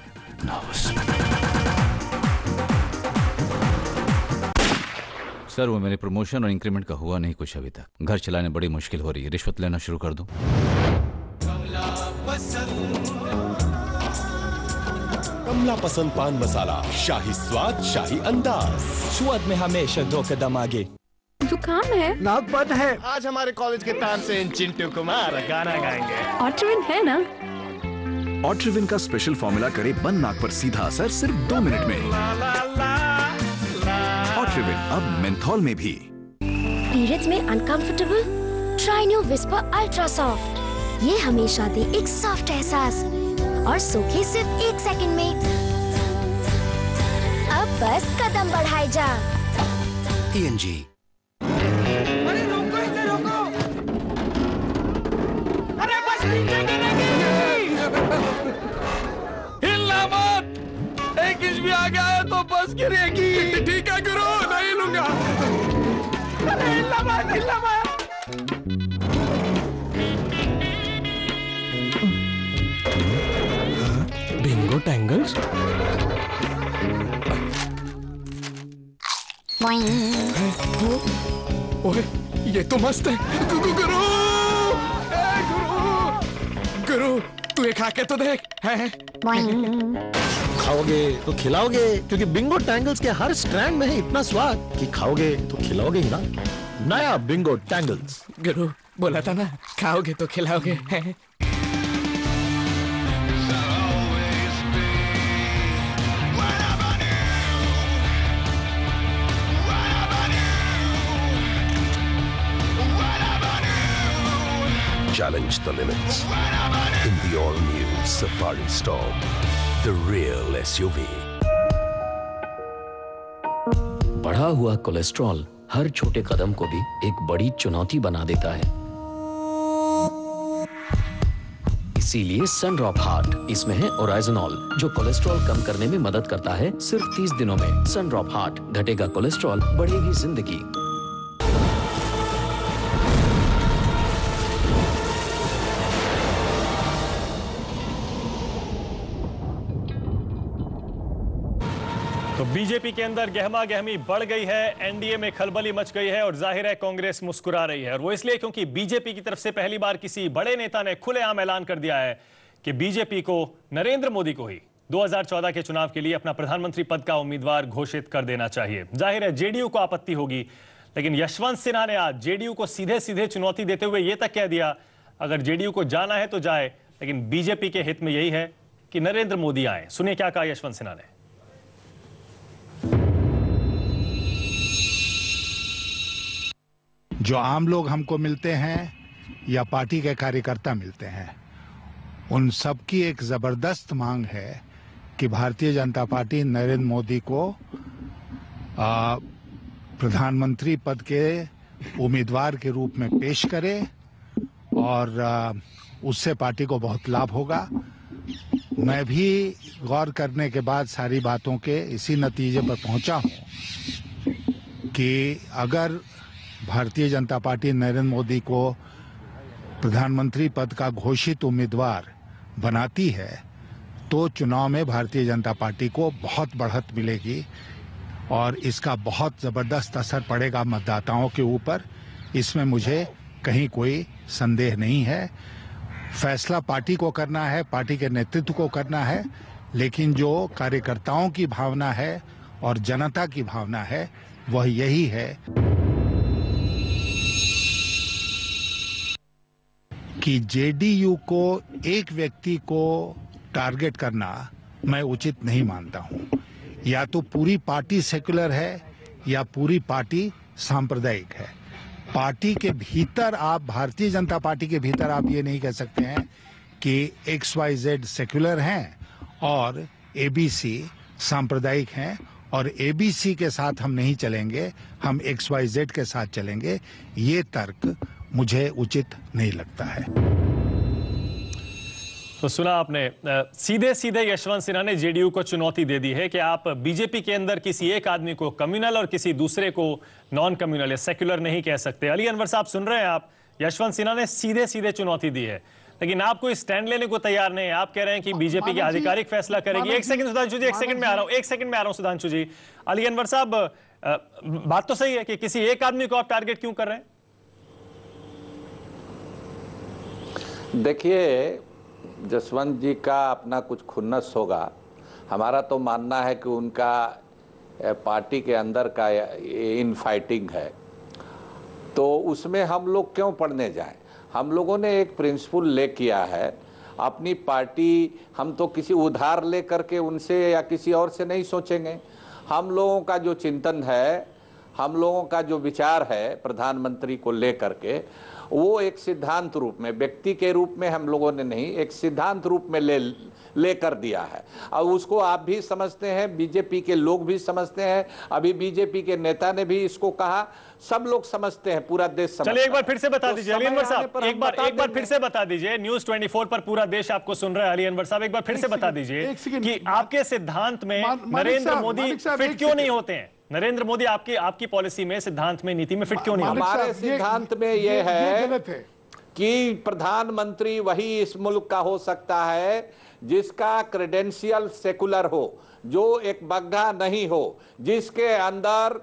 nervous. Sir वो मेरे प्रमोशन और इंक्रीमेंट का हुआ नहीं कुछ अभी तक। घर चलाने बड़ी मुश्किल हो रही है। रिश्वत लेना शुरू कर दूं? कमला पसंद पान मसाला, शाही स्वाद, शाही अंदाज। स्वाद में हमेशा 2 कदम आगे। जुकाम है, नाक बंद है। आज हमारे कॉलेज के तानसेन चिंटू कुमार गाना गाएंगे। ऑट्रिविन है ना? ऑट्रिविन का स्पेशल फॉर्मूला करे बंद नाक पर सीधा असर सिर्फ 2 मिनट में। ऑट्रिविन अब मेंथॉल में भी। पीरियड्स में uncomfortable? Try new whisper ultra soft. ये हमेशा दे एक सॉफ्ट एहसास और सोखे सिर्फ 1 सेकंड में। अब बस कदम बढ़ाए जा। ENG। अरे रोको, इसे रोको। अरे बस नीचे गिरेगी। हिलना मत। 1 इंच भी आगे आया तो बस गिरेगी। ठीक है गुरु, नहीं लूंगा। अरे हिलना मत, हिलना मत। Bingo tangles. ओए ये तो मस्त है। गुरु गुरु तू ये खा के तो देख। है खाओगे तो खिलाओगे, क्योंकि बिंगो टैंगल्स के हर स्ट्रैंड में है इतना स्वाद कि खाओगे तो खिलाओगे ही ना। नया बिंगो टैंगल्स। गुरु बोला था ना, खाओगे तो खिलाओगे। Challenge the limits in the all-new Safari Storm, the real SUV. बढ़ा हुआ कोलेस्ट्रॉल हर छोटे कदम को भी एक बड़ी चुनौती बना देता है। इसीलिए सनड्रॉप हार्ट, इसमें है ओराइजनॉल, जो कोलेस्ट्रॉल कम करने में मदद करता है सिर्फ 30 दिनों में। सनड्रॉप हार्ट, घटेगा कोलेस्ट्रॉल, बढ़ेगी जिंदगी। तो बीजेपी के अंदर गहमा गहमी बढ़ गई है, एनडीए में खलबली मच गई है और जाहिर है कांग्रेस मुस्कुरा रही है। और वो इसलिए क्योंकि बीजेपी की तरफ से पहली बार किसी बड़े नेता ने खुलेआम ऐलान कर दिया है कि बीजेपी को नरेंद्र मोदी को ही 2014 के चुनाव के लिए अपना प्रधानमंत्री पद का उम्मीदवार घोषित कर देना चाहिए। जाहिर है जेडीयू को आपत्ति होगी, लेकिन यशवंत सिन्हा ने आज जेडीयू को सीधे सीधे चुनौती देते हुए यह तक कह दिया, अगर जेडीयू को जाना है तो जाए, लेकिन बीजेपी के हित में यही है कि नरेंद्र मोदी आए। सुनिए क्या कहा यशवंत सिन्हा ने। जो आम लोग हमको मिलते हैं या पार्टी के कार्यकर्ता मिलते हैं, उन सब की एक जबरदस्त मांग है कि भारतीय जनता पार्टी नरेंद्र मोदी को प्रधानमंत्री पद के उम्मीदवार के रूप में पेश करे और उससे पार्टी को बहुत लाभ होगा। मैं भी गौर करने के बाद सारी बातों के इसी नतीजे पर पहुंचा हूं कि अगर भारतीय जनता पार्टी नरेंद्र मोदी को प्रधानमंत्री पद का घोषित उम्मीदवार बनाती है तो चुनाव में भारतीय जनता पार्टी को बहुत बढ़त मिलेगी और इसका बहुत जबरदस्त असर पड़ेगा मतदाताओं के ऊपर। इसमें मुझे कहीं कोई संदेह नहीं है। फैसला पार्टी को करना है, पार्टी के नेतृत्व को करना है, लेकिन जो कार्यकर्ताओं की भावना है और जनता की भावना है वह यही है कि जेडीयू को एक व्यक्ति को टारगेट करना मैं उचित नहीं मानता हूं। या तो पूरी पार्टी सेक्युलर है या पूरी पार्टी सांप्रदायिक है। पार्टी के भीतर आप, भारतीय जनता पार्टी के भीतर आप ये नहीं कह सकते हैं कि XYZ सेक्युलर हैं और ABC सांप्रदायिक हैं और ABC के साथ हम नहीं चलेंगे, हम XYZ के साथ चलेंगे। ये तर्क मुझे उचित नहीं लगता है। तो सुना आपने, सीधे सीधे यशवंत सिन्हा ने जेडीयू को चुनौती दे दी है कि आप बीजेपी के अंदर किसी एक आदमी को कम्युनल और किसी दूसरे को नॉन कम्युनल या सेक्युलर नहीं कह सकते। अली अनवर साहब सुन रहे हैं आप, यशवंत सिन्हा ने सीधे सीधे चुनौती दी है, लेकिन आप कोई स्टैंड लेने को तैयार नहीं है। आप कह रहे हैं कि बीजेपी की आधिकारिक फैसला करेगी। एक सेकंड सुधांशु जी, एक सेकंड में आ रहा हूं सुधांशु जी। अली अनवर साहब, बात तो सही है कि किसी एक आदमी को आप टारगेट क्यों कर रहे हैं? देखिए, जसवंत जी का अपना कुछ खुन्नस होगा। हमारा तो मानना है कि उनका पार्टी के अंदर का इन फाइटिंग है, तो उसमें हम लोग क्यों पढ़ने जाएं। हम लोगों ने एक प्रिंसिपल ले किया है अपनी पार्टी, हम तो किसी उधार ले करके उनसे या किसी और से नहीं सोचेंगे। हम लोगों का जो चिंतन है, हम लोगों का जो विचार है प्रधानमंत्री को ले करके, वो एक सिद्धांत रूप में, व्यक्ति के रूप में हम लोगों ने नहीं, एक सिद्धांत रूप में ले कर दिया है। और उसको आप भी समझते हैं, बीजेपी के लोग भी समझते हैं, अभी बीजेपी के नेता ने भी इसको कहा, सब लोग समझते हैं, पूरा देश समझता है। चलिए एक बार फिर से बता दीजिए अली अनवर साहब, एक बार फिर से बता दीजिए। न्यूज़ 24 पर पूरा देश आपको सुन रहा है। अली अनवर साहब, एक बार फिर से बता दीजिए कि आपके सिद्धांत में नरेंद्र मोदी फिट क्यों नहीं होते हैं? नरेंद्र मोदी आपकी पॉलिसी में, सिद्धांत में, नीति में फिट क्यों नहीं होते? हमारे सिद्धांत में यह है कि प्रधानमंत्री वही इस मुल्क का हो सकता है जिसका क्रेडेंशियल सेकुलर हो, जो एक बग्घा नहीं हो, जिसके अंदर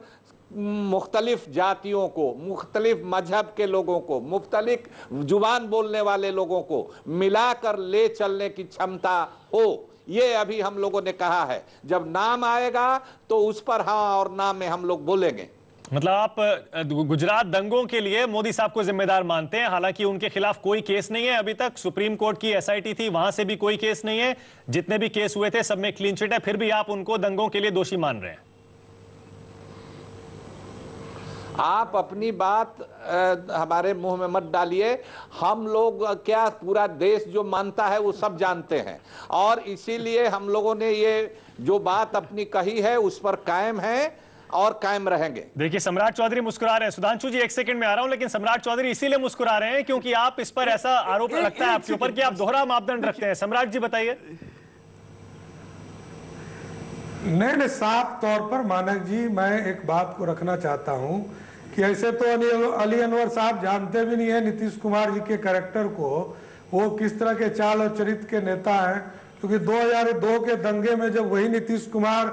मुख्तलिफ जातियों को, मुख्तलिफ मजहब के लोगों को, मुख्तलिफ जुबान बोलने वाले लोगों को मिलाकर ले चलने की क्षमता हो। ये अभी हम लोगों ने कहा है, जब नाम आएगा तो उस पर हाँ और ना में हम लोग बोलेंगे। मतलब आप गुजरात दंगों के लिए मोदी साहब को जिम्मेदार मानते हैं, हालांकि उनके खिलाफ कोई केस नहीं है अभी तक। सुप्रीम कोर्ट की SIT थी, वहां से भी कोई केस नहीं है। जितने भी केस हुए थे सब में क्लीन चिट है, फिर भी आप उनको दंगों के लिए दोषी मान रहे हैं। आप अपनी बात हमारे मुंह में मत डालिए। हम लोग क्या, पूरा देश जो मानता है वो सब जानते हैं, और इसीलिए हम लोगों ने ये जो बात अपनी कही है उस पर कायम है और कायम रहेंगे। देखिए, सम्राट चौधरी मुस्कुरा रहे हैं। सुधांशु जी, एक सेकंड में आ रहा हूं, लेकिन सम्राट चौधरी इसीलिए मुस्कुरा रहे हैं क्योंकि आप इस पर ऐसा आरोप लगता है आपके ऊपर कि आप दोहरा मापदंड रखते हैं। सम्राट जी बताइए। नहीं, साफ तौर पर मानक जी, मैं एक बात को रखना चाहता हूं कि ऐसे तो अली अनवर साहब जानते भी नहीं है नीतीश कुमार जी के कैरेक्टर को, वो किस तरह के चाल और चरित्र के नेता हैं। क्योंकि 2002 के दंगे में जब वही नीतीश कुमार,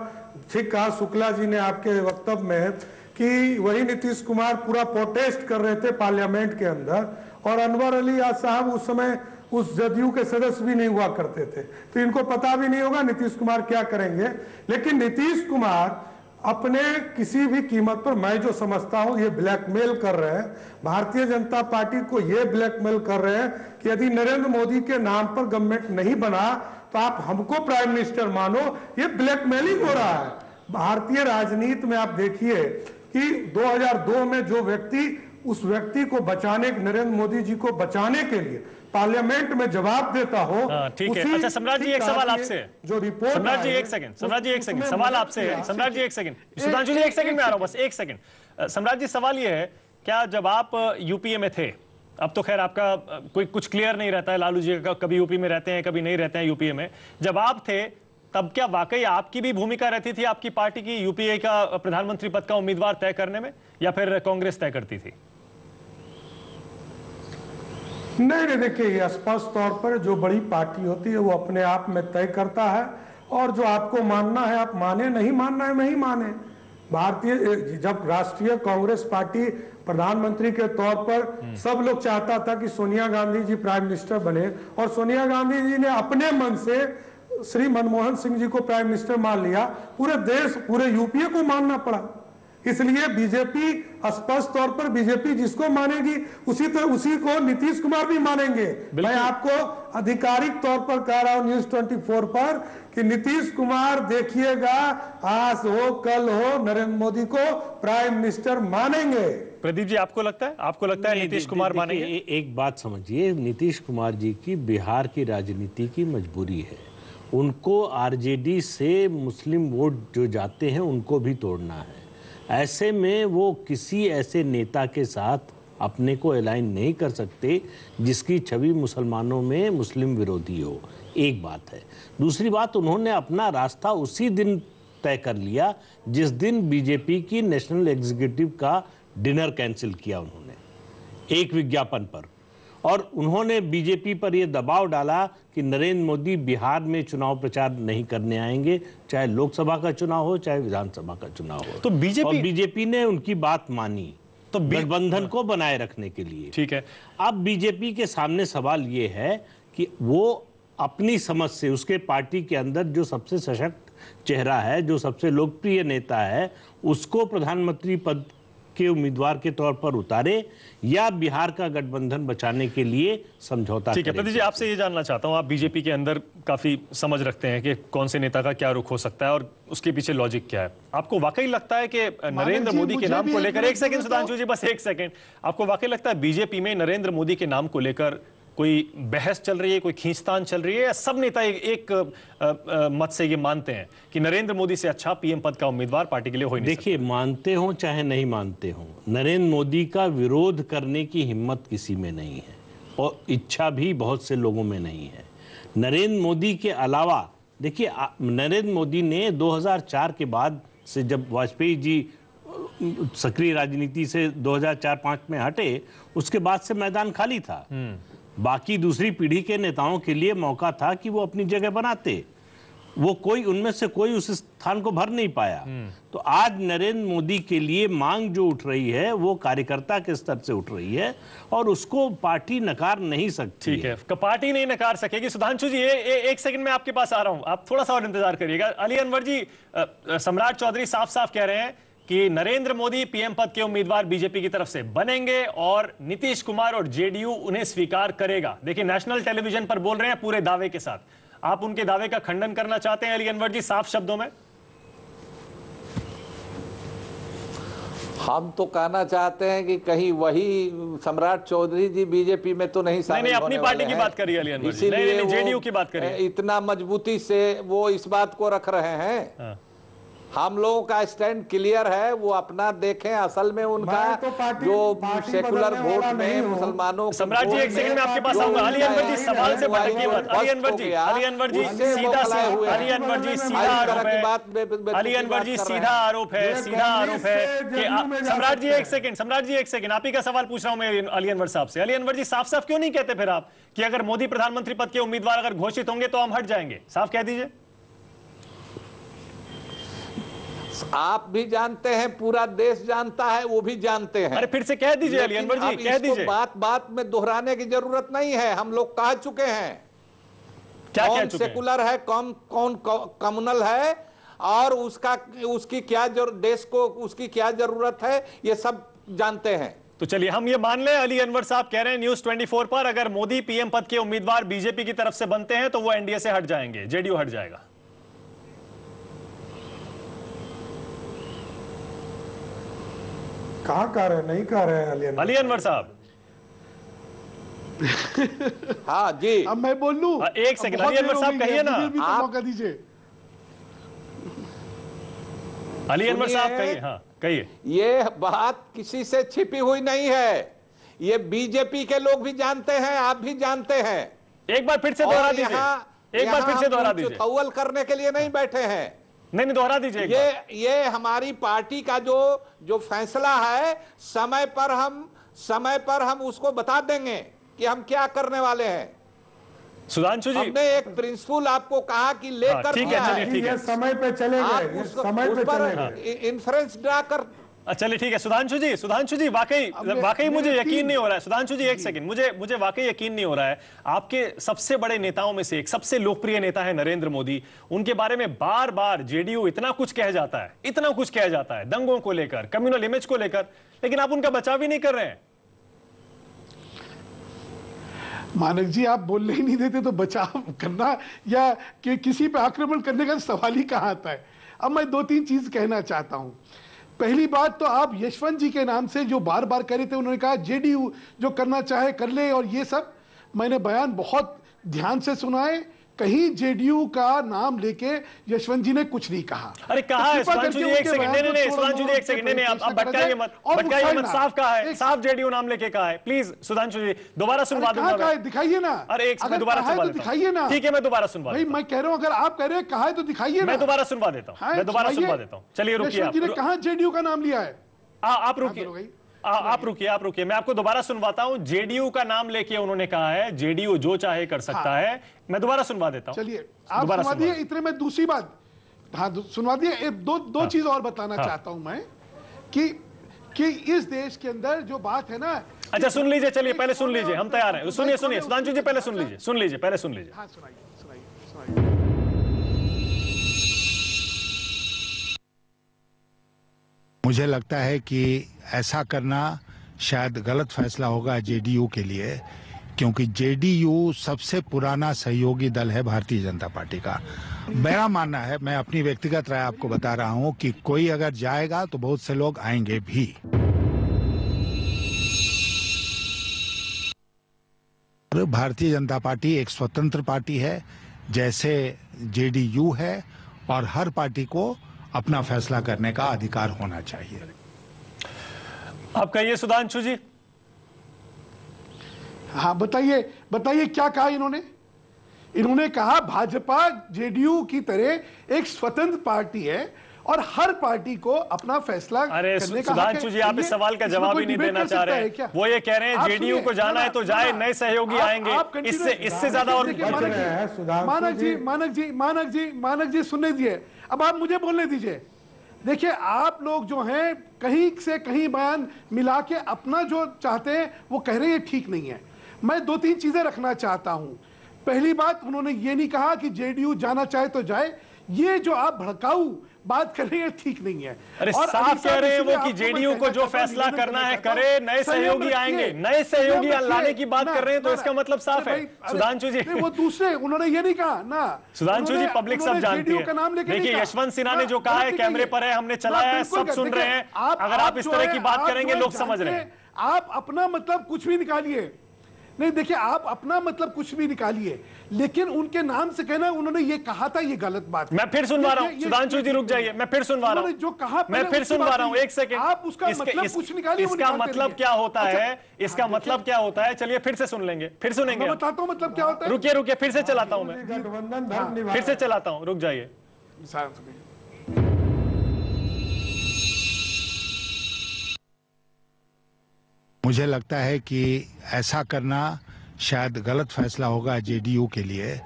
ठीक कहा शुक्ला जी ने आपके वक्तव्य में, कि वही नीतीश कुमार पूरा प्रोटेस्ट कर रहे थे पार्लियामेंट के अंदर, और अनवर अली साहब उस समय उस जदयू के सदस्य भी नहीं हुआ करते थे, तो इनको पता भी नहीं होगा नीतीश कुमार क्या करेंगे। लेकिन नीतीश कुमार अपने किसी भी कीमत पर, मैं जो समझता हूं, ये ब्लैकमेल कर रहे हैं भारतीय जनता पार्टी को। ये ब्लैकमेल कर रहे हैं कि यदि नरेंद्र मोदी के नाम पर गवर्नमेंट नहीं बना तो आप हमको प्राइम मिनिस्टर मानो। ये ब्लैकमेलिंग हो रहा है भारतीय राजनीति में। आप देखिए कि 2002 में जो व्यक्ति उस व्यक्ति को बचाने, नरेंद्र मोदी जी को बचाने के लिए पार्लियामेंट में जवाब देता हो। ठीक है। अच्छा सम्राट जी एक सवाल आपसे, जो रिपोर्ट, सम्राट जी एक सेकंड, सम्राट जी एक सेकंड, सवाल आपसे है। सम्राट जी एक सेकंड, सुधांशु जी एक सेकंड में आ रहा हूं, बस एक सेकंड। सम्राट जी सवाल ये है, क्या जब आप यूपीए में थे, अब तो खैर आपका कोई कुछ क्लियर नहीं रहता है, लालू जी का कभी यूपी में रहते हैं कभी नहीं रहते हैं यूपीए में, जब आप थे तब क्या वाकई आपकी भी भूमिका रहती थी आपकी पार्टी की यूपीए का प्रधानमंत्री पद का उम्मीदवार तय करने में, या फिर कांग्रेस तय करती थी? नहीं, देखिए ये स्पष्ट तौर पर जो बड़ी पार्टी होती है वो अपने आप में तय करता है, और जो आपको मानना है आप माने, नहीं मानना है नहीं माने। भारतीय जब राष्ट्रीय कांग्रेस पार्टी प्रधानमंत्री के तौर पर सब लोग चाहता था कि सोनिया गांधी जी प्राइम मिनिस्टर बने, और सोनिया गांधी जी ने अपने मन से श्री मनमोहन सिंह जी को प्राइम मिनिस्टर मान लिया, पूरे देश पूरे यूपीए को मानना पड़ा। इसलिए बीजेपी स्पष्ट तौर पर बीजेपी जिसको मानेगी उसी को नीतीश कुमार भी मानेंगे। मैं आपको आधिकारिक तौर पर कह रहा हूं न्यूज 24 पर कि नीतीश कुमार देखिएगा, आज हो कल हो नरेंद्र मोदी को प्राइम मिनिस्टर मानेंगे। प्रदीप जी आपको लगता है नीतीश कुमार मानेंगे? एक बात समझिए, नीतीश कुमार जी की बिहार की राजनीति की मजबूरी है, उनको आरजेडी से मुस्लिम वोट जो जाते हैं उनको भी तोड़ना है। ऐसे में वो किसी ऐसे नेता के साथ अपने को अलाइन नहीं कर सकते जिसकी छवि मुसलमानों में मुस्लिम विरोधी हो, एक बात है। दूसरी बात, उन्होंने अपना रास्ता उसी दिन तय कर लिया जिस दिन बीजेपी की नेशनल एग्जीक्यूटिव का डिनर कैंसिल किया उन्होंने एक विज्ञापन पर, और उन्होंने बीजेपी पर यह दबाव डाला कि नरेंद्र मोदी बिहार में चुनाव प्रचार नहीं करने आएंगे, चाहे लोकसभा का चुनाव हो चाहे विधानसभा का चुनाव हो। तो बीजेपी ने उनकी बात मानी, तो गठबंधन को बनाए रखने के लिए। ठीक है। अब बीजेपी के सामने सवाल ये है कि वो अपनी समझ से उसके पार्टी के अंदर जो सबसे सशक्त चेहरा है, जो सबसे लोकप्रिय नेता है, उसको प्रधानमंत्री पद के उम्मीदवार के तौर पर उतारे, या बिहार का गठबंधन बचाने के लिए समझौता। ठीक है प्रदीप जी, आपसे ये जानना चाहता हूं, आप बीजेपी के अंदर काफी समझ रखते हैं कि कौन से नेता का क्या रुख हो सकता है और उसके पीछे लॉजिक क्या है। आपको वाकई लगता है कि नरेंद्र मोदी के नाम को लेकर, एक सेकंड सुधांशु जी, बस एक सेकंड, आपको वाकई लगता है बीजेपी में नरेंद्र मोदी के नाम को लेकर कोई बहस चल रही है, कोई खींचतान चल रही है, या सब नेता एक मत से ये मानते हैं कि नरेंद्र मोदी से अच्छा पीएम पद का उम्मीदवार पार्टी के लिए हो ही नहीं सकता? देखिए, मानते हो चाहे नहीं मानते हो, नरेंद्र मोदी का विरोध करने की हिम्मत किसी में नहीं है, और इच्छा भी बहुत से लोगों में नहीं है। नरेंद्र मोदी के अलावा देखिए, नरेंद्र मोदी ने 2004 के बाद से, जब वाजपेयी जी सक्रिय राजनीति से 2004-05 में हटे, उसके बाद से मैदान खाली था। बाकी दूसरी पीढ़ी के नेताओं के लिए मौका था कि वो अपनी जगह बनाते, वो कोई उनमें से कोई उस स्थान को भर नहीं पाया। तो आज नरेंद्र मोदी के लिए मांग जो उठ रही है वो कार्यकर्ता के स्तर से उठ रही है, और उसको पार्टी नकार नहीं सकती। ठीक है, पार्टी नहीं नकार सकेगी। सुधांशु जी एक सेकंड में आपके पास आ रहा हूं, आप थोड़ा सा और इंतजार करिएगा। अली अनवर जी, सम्राट चौधरी साफ साफ कह रहे हैं कि नरेंद्र मोदी पीएम पद के उम्मीदवार बीजेपी की तरफ से बनेंगे और नीतीश कुमार और जेडीयू उन्हें स्वीकार करेगा। देखिए, नेशनल टेलीविजन पर बोल रहे हैं पूरे दावे के साथ। आप उनके दावे का खंडन करना चाहते हैं अली अनवर जी, साफ शब्दों में? हम तो कहना चाहते हैं कि कहीं वही सम्राट चौधरी जी बीजेपी में तो नहीं शामिल होने वाले हैं। अपनी पार्टी की बात करिए अली अनवर जी, नहीं जेडीयू की बात करिए। इतना मजबूती से वो इस बात को रख रहे हैं। हम लोगों का स्टैंड क्लियर है, वो अपना देखें। असल में उनका जो सेकुलर वोट में मुसलमानों, सम्राट जी एक सेकंड में आपके पास आऊंगा। अली अनवर जी सवाल से भटकिए मत। अली अनवर जी सीधा आरोप है, अली अनवर जी सीधा आरोप है कि सम्राट जी एक सेकंड, आप ही का सवाल पूछ रहा हूं मैं अली अनवर साहब से। अली अनवर जी साफ साफ क्यों नहीं कहते फिर आप कि अगर मोदी प्रधानमंत्री पद के उम्मीदवार अगर घोषित होंगे तो हम हट जाएंगे? साफ कह दीजिए। आप भी जानते हैं, पूरा देश जानता है, वो भी जानते हैं। अरे फिर से कह दीजिए अली अनवर जी, कह दीजिए। बात में दोहराने की जरूरत नहीं है, हम लोग कह चुके हैं। क्या कौन सेकुलर है, कौन कम्युनल है, और उसकी क्या देश को उसकी क्या जरूरत है, ये सब जानते हैं। तो चलिए हम ये मान लें, अली अनवर साहब कह रहे हैं न्यूज 24 पर, अगर मोदी पीएम पद के उम्मीदवार बीजेपी की तरफ से बनते हैं तो वो एनडीए से हट जाएंगे, जेडीयू हट जाएगा। कहाँ कह रहे हैं? नहीं कह रहे हैं अली अनवर साहब। हाँ जी, अब मैं बोल लूं? एक सेकंड, अली अनवर साहब कहिए ना, आप मौका दीजिए। अली अनवर साहब कहिए। हाँ कहिए। ये बात किसी से छिपी हुई नहीं है, ये बीजेपी के लोग भी जानते हैं, आप भी जानते हैं। एक बार फिर से दोहरा दीजिए, एक बार फिर से दोहरा दीजिए। तौल करने के लिए नहीं बैठे हैं। नहीं दोहरा दीजिए। ये हमारी पार्टी का जो फैसला है, समय पर हम उसको बता देंगे कि हम क्या करने वाले हैं। सुधांशु जी, हमने एक प्रिंसिपल आपको कहा कि लेकर दिया है, समय पे चलेंगे, समय पे चलेंगे, इन्फ्लुएंस ड्रा कर। चलिए ठीक है। सुधांशु जी वाकई मुझे यकीन नहीं हो रहा है। सुधांशु जी एक सेकंड, मुझे वाकई यकीन नहीं हो रहा है। आपके सबसे बड़े नेताओं में से एक, सबसे लोकप्रिय नेता है नरेंद्र मोदी। उनके बारे में बार बार जेडीयू इतना कुछ कह जाता है, दंगों को लेकर, कम्युनल इमेज को लेकर, लेकिन आप उनका बचाव ही नहीं कर रहे हैं। मानक जी, आप बोलने ही नहीं देते तो बचाव करना या कि किसी पे आक्रमण करने का सवाल ही कहाँ आता है। अब मैं 2-3 चीज कहना चाहता हूं। पहली बात तो आप यशवंत जी के नाम से जो बार बार कह रहे थे, उन्होंने कहा जेडीयू जो करना चाहे कर ले, और ये सब मैंने बयान बहुत ध्यान से सुना है। कहीं जेडीयू का नाम लेके यशवंत जी ने कुछ नहीं कहा। अरे कहा है सुधांशु जी, एक सेकंड, नहीं सुधांशु जी एक सेकंड, नहीं आप भटकाइए मत, साफ कहा है, साफ जेडीयू नाम लेके कहा है। प्लीज सुधांशु जी दोबारा सुनवा दूंगा। दिखाइए ना। अरे एक सेकंड, दोबारा सुनवा देता हूं। ठीक है, मैं दोबारा सुनवा भाई, मैं कह रहा हूं अगर आप कह रहे हैं कहा है तो दिखाइए ना। मैं दोबारा सुनवा देता हूं। चलिए रुकिए, यशवंत जी ने कहा जेडीयू का नाम लिया है। आप रुकिए, आप रुकिए, मैं आपको दोबारा सुनवाता हूं। जेडीयू का नाम लेके उन्होंने कहा है जेडीयू जो चाहे कर सकता है। मैं दोबारा सुनवा देता हूं। चलिए आप सुनवा दिए, इतने में दूसरी बात, हाँ सुनवा दिए। दो चीज और बताना चाहता हूं मैं कि इस देश के अंदर जो बात है ना। अच्छा सुन लीजिए, चलिए पहले सुन लीजिए, हम तैयार हैं। सुनिए सुधांशु जी, पहले सुन लीजिए, पहले सुन लीजिए। हाँ सुनाइए। मुझे लगता है कि ऐसा करना शायद गलत फैसला होगा जेडीयू के लिए, क्योंकि जेडीयू सबसे पुराना सहयोगी दल है भारतीय जनता पार्टी का। मेरा मानना है, मैं अपनी व्यक्तिगत राय आपको बता रहा हूं, कि कोई अगर जाएगा तो बहुत से लोग आएंगे भी। भारतीय जनता पार्टी एक स्वतंत्र पार्टी है, जैसे जेडीयू है, और हर पार्टी को अपना फैसला करने का अधिकार होना चाहिए। आप कहिए सुधांशु जी। हाँ बताइए क्या कहा इन्होंने कहा भाजपा जेडीयू की तरह एक स्वतंत्र पार्टी है और हर पार्टी को अपना फैसला करने का। सुधांशु जी, आप इस सवाल का जवाब ही नहीं देना चाह रहे हैं। वो ये कह रहे हैं जेडीयू को जाना है तो जाए, नए सहयोगी आएंगे, इससे ज्यादा और। मानक जी सुनने दीजिए, अब आप मुझे बोलने दीजिए। देखिए, आप लोग जो हैं कहीं से कहीं बयान मिला के अपना जो चाहते हैं वो कह रहे हैं, ठीक नहीं है। मैं 2-3 चीजें रखना चाहता हूं। पहली बात, उन्होंने ये नहीं कहा कि जेडीयू जाना चाहे तो जाए। ये जो आप भड़काऊ बात कर रहे हैं ठीक नहीं है। अरे साफ कह रहे हैं वो कि जेडीयू को जो फैसला करना है करे, नए सहयोगी आएंगे, नए सहयोगी लाने की बात कर रहे हैं, तो इसका मतलब साफ है। सुधांशु जी, वो दूसरे, उन्होंने ये नहीं कहा ना। सुधांशु जी, पब्लिक सब जानती है। देखिए, यशवंत सिन्हा ने जो कहा है कैमरे पर है, हमने चलाया है, सब सुन रहे हैं। अगर आप इस तरह की बात करेंगे लोग समझ रहे हैं। आप अपना मतलब कुछ भी निकालिए, नहीं देखिए, आप अपना मतलब कुछ भी निकालिए, लेकिन उनके नाम से कहना उन्होंने ये कहा था, ये गलत बात। मैं फिर सुनवा रहा हूं, सुधांशु जी रुक जाइए, मैं फिर सुनवा रहा हूं जो कहा, मैं फिर सुनवा रहा हूं, एक सेकंड। आप उसका मतलब कुछ निकालिए। इसका मतलब क्या होता है, इसका मतलब क्या होता है? चलिए फिर से सुन लेंगे, फिर सुनेंगे। मैं बताता हूं मतलब क्या होता है। रुकिए, फिर से चलाता हूं मैं, फिर से चलाता हूं, रुक जाइए। मुझे लगता है कि ऐसा करना शायद गलत फैसला होगा जेडीयू के लिए,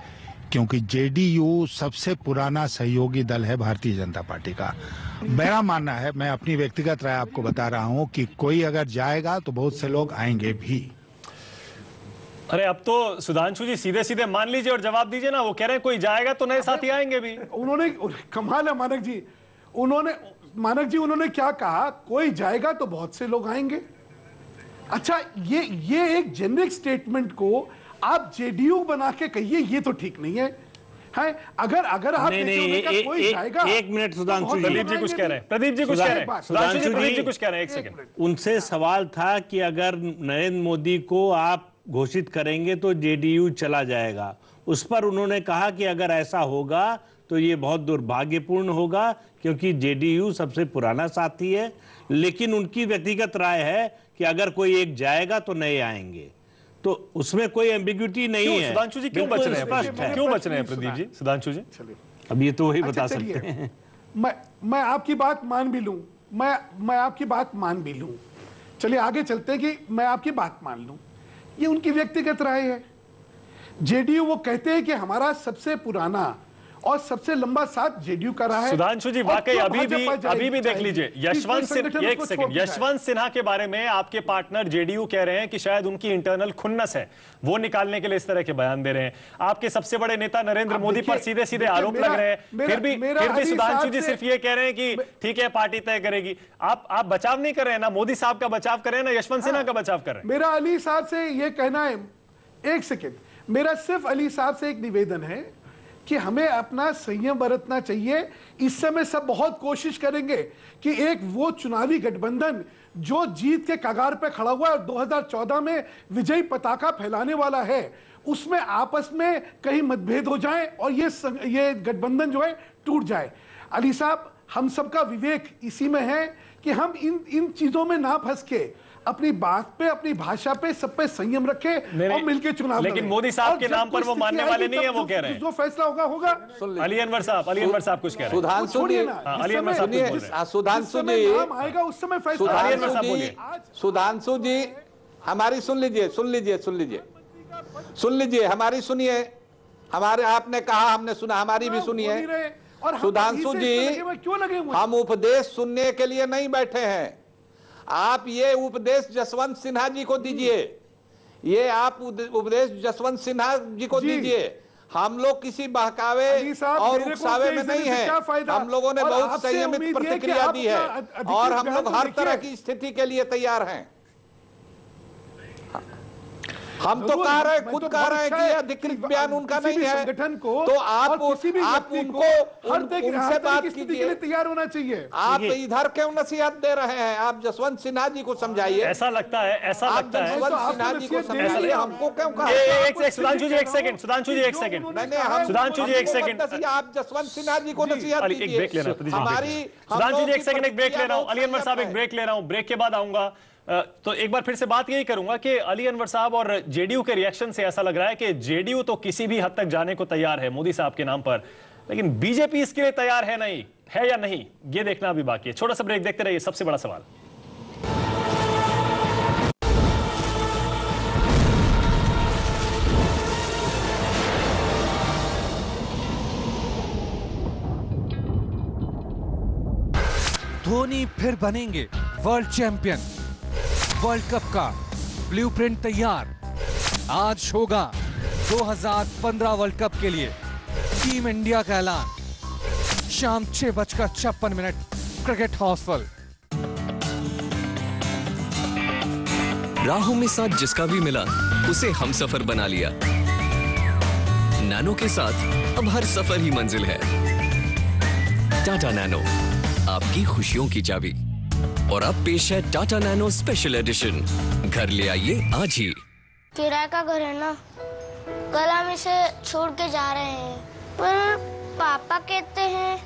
क्योंकि जेडीयू सबसे पुराना सहयोगी दल है भारतीय जनता पार्टी का। मेरा मानना है, मैं अपनी व्यक्तिगत राय आपको बता रहा हूं, कि कोई अगर जाएगा तो बहुत से लोग आएंगे भी। अरे अब तो सुधांशु जी सीधे सीधे मान लीजिए और जवाब दीजिए ना। वो कह रहे हैं कोई जाएगा तो नए साथी आएंगे भी। उन्होंने, कमाल है मानक जी, उन्होंने क्या कहा? कोई जाएगा तो बहुत से लोग आएंगे। अच्छा, ये एक जेनरिक स्टेटमेंट को आप जेडीयू बना के कहिए, ये तो ठीक नहीं है। है। अगर आप नहीं, कोई जाएगा, एक मिनट सुधांशु जी, प्रदीप जी कुछ कह रहे हैं, प्रदीप जी कुछ कह रहे हैं, सुधांशु जी प्रदीप जी कुछ कह रहे हैं, एक सेकंड। उनसे सवाल था कि अगर नरेंद्र मोदी को आप घोषित करेंगे तो जेडीयू चला जाएगा। उस पर उन्होंने कहा कि अगर ऐसा होगा तो ये बहुत दुर्भाग्यपूर्ण होगा, क्योंकि जेडीयू सबसे पुराना साथी है। लेकिन उनकी व्यक्तिगत राय है कि अगर कोई एक जाएगा तो नए आएंगे, तो उसमें कोई एम्बिग्यूटी नहीं है। सुधांशु जी क्यों बच रहे हैं, क्यों बच रहे हैं प्रदीप जी, सुधांशु जी? अब ये तो वही बता सकते हैं। मैं आपकी बात मान भी लूं, मैं आपकी बात मान भी लूं, चलिए आगे चलते हैं कि मैं आपकी बात मान लूं, ये उनकी व्यक्तिगत राय है। जेडीयू वो कहते हैं कि हमारा सबसे पुराना और सबसे लंबा साथ जेडीयू का रहा है। सुधांशु जी वाकई अभी भी देख लीजिए, यशवंत सिन्हा के बारे में आपके पार्टनर जेडीयू कह रहे हैं कि शायद उनकी इंटरनल खुन्नस है, वो निकालने के लिए इस तरह के बयान दे रहे हैं। आपके सबसे बड़े नेता नरेंद्र मोदी पर सीधे सीधे आरोप लग रहे हैं, फिर भी सुधांशु जी सिर्फ ये कह रहे हैं कि ठीक है पार्टी तय करेगी। आप बचाव नहीं कर रहे हैं ना, मोदी साहब का बचाव कर रहे हैं ना यशवंत सिन्हा का बचाव कर रहे हैं। मेरा अली साहब से ये कहना है, एक सेकेंड, मेरा सिर्फ अली साहब से एक निवेदन है कि हमें अपना संयम बरतना चाहिए। इस समय सब बहुत कोशिश करेंगे कि एक वो चुनावी गठबंधन जो जीत के कगार पे खड़ा हुआ है और 2014 में विजयी पताका फैलाने वाला है, उसमें आपस में कहीं मतभेद हो जाए और ये गठबंधन जो है टूट जाए। अली साहब, हम सबका विवेक इसी में है कि हम इन चीजों में ना फंस के अपनी बात पे, अपनी भाषा पे, सब पे संयम रखे और मिलकर चुनाव। लेकिन मोदी साहब के नाम पर वो मानने वाले नहीं है, वो कह रहे हैं जो फैसला होगा होगा। अली अनवर साहब कुछ कह रहे हैं। सुधांशु जी, आएगा उस समय सुधांशु जी हमारी सुन लीजिए, हमारी सुनिए। हमारे आपने कहा, हमने सुना, हमारी भी सुनिए। सुधांशु जी, हम उपदेश सुनने के लिए नहीं बैठे हैं। आप ये उपदेश जसवंत सिन्हा जी को दीजिए, ये आप उपदेश जसवंत सिन्हा जी को दीजिए। हम लोग किसी बहकावे और उकसावे में नहीं है। हम लोगों ने बहुत संयमित प्रतिक्रिया दी है और हम लोग हर तरह की स्थिति के लिए तैयार हैं। हम तो कह रहे हैं, खुद कह रहे हैं कि यह अधिकृत बयान उनका नहीं है, संगठन को तो आप उनको उनसे बात कीजिए, तैयार होना चाहिए। आप इधर क्यों नसीहत दे रहे हैं? आप जसवंत सिन्हा जी को समझाइए। ऐसा लगता है जसवंत सिन्हा जी को समझाइए, हमको क्यों कहा? सुधांशु जी एक सेकंड, सुधांशु जी एक सेकंड, आप जसवंत सिन्हा जी को नसीहत दीजिए। सुधांशु जी एक सेकंड, एक ब्रेक ले रहा हूँ। अली अनवर साहब एक ब्रेक ले रहा हूँ, ब्रेक के बाद आऊंगा। तो एक बार फिर से बात यही करूंगा कि अली अनवर साहब और जेडीयू के रिएक्शन से ऐसा लग रहा है कि जेडीयू तो किसी भी हद तक जाने को तैयार है मोदी साहब के नाम पर, लेकिन बीजेपी इसके लिए तैयार है या नहीं, ये देखना अभी बाकी है। छोटा सा ब्रेक, देखते रहिए सबसे बड़ा सवाल। धोनी फिर बनेंगे वर्ल्ड चैंपियन। वर्ल्ड कप का ब्लूप्रिंट तैयार। आज होगा 2015 वर्ल्ड कप के लिए टीम इंडिया का ऐलान। शाम 6:56 क्रिकेट हाउस फुल। राहों में साथ जिसका भी मिला उसे हम सफर बना लिया। नैनो के साथ अब हर सफर ही मंजिल है। टाटा नैनो, आपकी खुशियों की चाबी। और अब पेश है टाटा नैनो स्पेशल एडिशन। घर ले आइए आज ही। किराए का घर है ना, कल हम इसे छोड़ के जा रहे हैं, पर पापा कहते हैं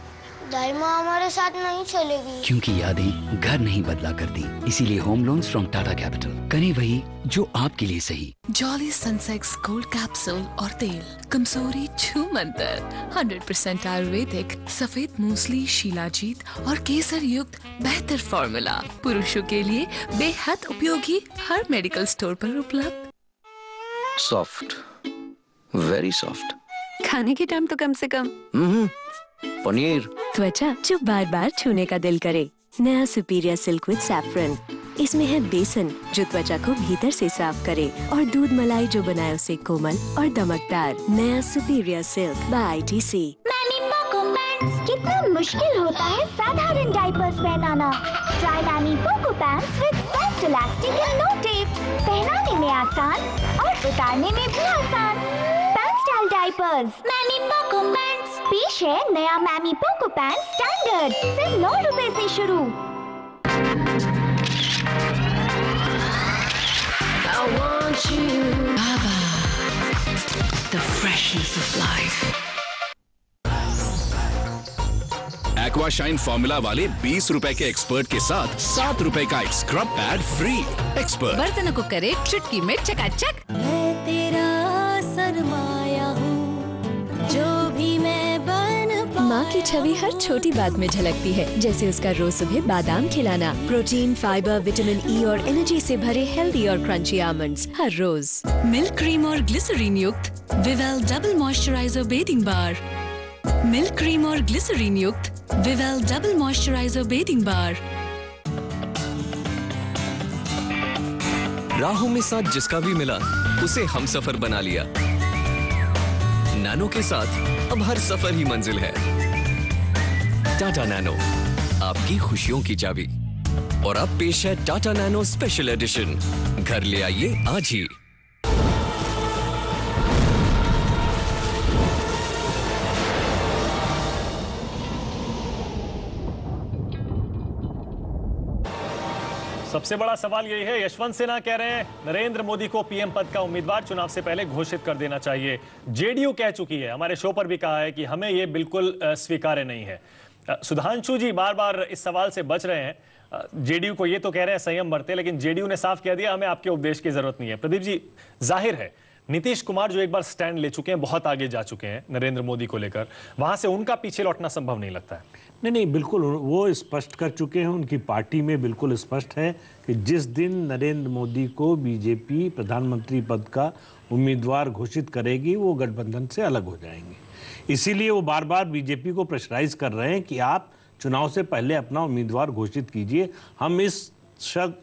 दाई माँ हमारे साथ नहीं चलेगी। क्योंकि यादें घर नहीं बदला करती, इसीलिए home loans from Tata capital करें वही जो आपके लिए सही। जॉली सनसेक्स गोल्ड कैप्सूल और तेल, कमजोरी छू मंतर, 100% आयुर्वेदिक, सफेद मूसली, शिलाजीत और केसर युक्त बेहतर फॉर्मूला, पुरुषों के लिए बेहद उपयोगी, हर मेडिकल स्टोर पर उपलब्ध। Soft, very soft. खाने के टाइम तो कम से कम पनीर। त्वचा जो बार बार छूने का दिल करे। नया सुपीरियर सिल्क विद सैफरन। इसमें है बेसन जो त्वचा को भीतर से साफ करे और दूध मलाई जो बनाए उसे कोमल और दमकदार। नया superior silk by ITC। Mamy Poko pants, कितना मुश्किल होता है साधारण डायपर्स पहनाना। Try Mamy Poko pants with soft elastic and no tape. पहनाने में आसान और उतारने में भी आसान। Pant style diapers. Mamy Poko pants. पेश है नया मैमी पोको पैंट्स स्टैंडर्ड, सिर्फ 9 रुपए से शुरू। I want you, Baba, the freshness of life. Aqua shine formula वाले 20 रुपए के एक्सपर्ट के साथ 7 रुपए का एक स्क्रब पैड फ्री। एक्सपर्ट बर्तनों को करे चुटकी में चकाचक। मैं तेरा सरमाया हूँ, जो भी मैं बन माँ की छवि हर छोटी बात में झलकती है, जैसे उसका रोज सुबह बादाम खिलाना, प्रोटीन, फाइबर, विटामिन ई और एनर्जी से भरे हेल्दी और क्रंची आमंड्स हर रोज। मिल्क क्रीम और ग्लिसरीन युक्त Vivel double moisturiser bathing bar. Milk cream और ग्लिसरीन युक्त विवेल डबल मॉइस्चराइजर बेदिंग बार। राहों में साथ जिसका भी मिला उसे हम सफर बना लिया। नैनो के साथ अब हर सफर ही मंजिल है। टाटा नैनो, आपकी खुशियों की चाबी। और अब पेश है टाटा नैनो स्पेशल एडिशन। घर ले आइए आज ही। सबसे बड़ा सवाल यही है, यशवंत सिन्हा कह रहे हैं नरेंद्र मोदी को पीएम पद का उम्मीदवार चुनाव से पहले घोषित कर देना चाहिए। जेडीयू कह चुकी है, हमारे शो पर भी कहा है कि हमें यह बिल्कुल स्वीकार्य नहीं है। सुधांशु जी बार बार इस सवाल से बच रहे हैं। जेडीयू को ये तो कह रहे हैं संयम बरते, लेकिन जेडीयू ने साफ कह दिया हमें आपके उपदेश की जरूरत नहीं है। प्रदीप जी, जाहिर है नीतीश कुमार जो एक बार स्टैंड ले चुके हैं, बहुत आगे जा चुके हैं नरेंद्र मोदी को लेकर, वहां से उनका पीछे लौटना संभव नहीं लगता है। नहीं, बिल्कुल वो स्पष्ट कर चुके हैं। उनकी पार्टी में बिल्कुल स्पष्ट है कि जिस दिन नरेंद्र मोदी को बीजेपी प्रधानमंत्री पद का उम्मीदवार घोषित करेगी, वो गठबंधन से अलग हो जाएंगे। इसीलिए वो बार बार बीजेपी को प्रेशराइज कर रहे हैं कि आप चुनाव से पहले अपना उम्मीदवार घोषित कीजिए। हम इस शर्त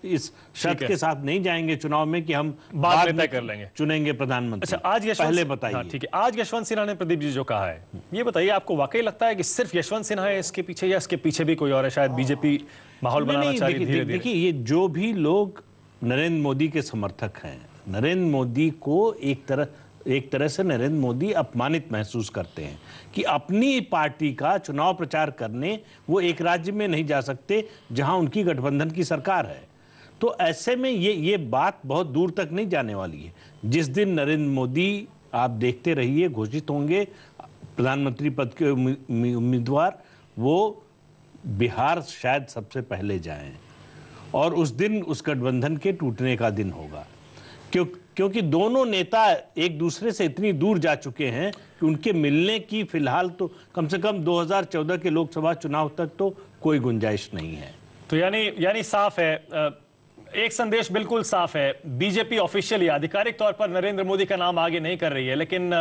के साथ नहीं जाएंगे चुनाव में कि हम बाद में तय कर लेंगे, चुनेंगे प्रधानमंत्री। अच्छा, आज पहले बताइए। हाँ, ठीक है, आज यशवंत सिन्हा ने प्रदीप जी जो कहा है, ये बताइए आपको वाकई लगता है कि सिर्फ यशवंत सिन्हा है इसके पीछे, या इसके पीछे भी कोई और है? शायद बीजेपी माहौल बनाना चाह रही है धीरे-धीरे। देखिए, ये जो भी लोग नरेंद्र मोदी के समर्थक हैं, नरेंद्र मोदी को एक तरह से नरेंद्र मोदी अपमानित महसूस करते हैं कि अपनी पार्टी का चुनाव प्रचार करने वो एक राज्य में नहीं जा सकते जहां उनकी गठबंधन की सरकार है। तो ऐसे में ये बात बहुत दूर तक नहीं जाने वाली है। जिस दिन नरेंद्र मोदी, आप देखते रहिए, घोषित होंगे प्रधानमंत्री पद के उम्मीदवार, वो बिहार शायद सबसे पहले जाएं, और उस दिन उस गठबंधन के टूटने का दिन होगा। क्योंकि दोनों नेता एक दूसरे से इतनी दूर जा चुके हैं कि उनके मिलने की फिलहाल तो कम से कम 2014 के लोकसभा चुनाव तक तो कोई गुंजाइश नहीं है। तो यानी साफ है, एक संदेश बिल्कुल साफ है, बीजेपी ऑफिशियली आधिकारिक तौर पर नरेंद्र मोदी का नाम आगे नहीं कर रही है, लेकिन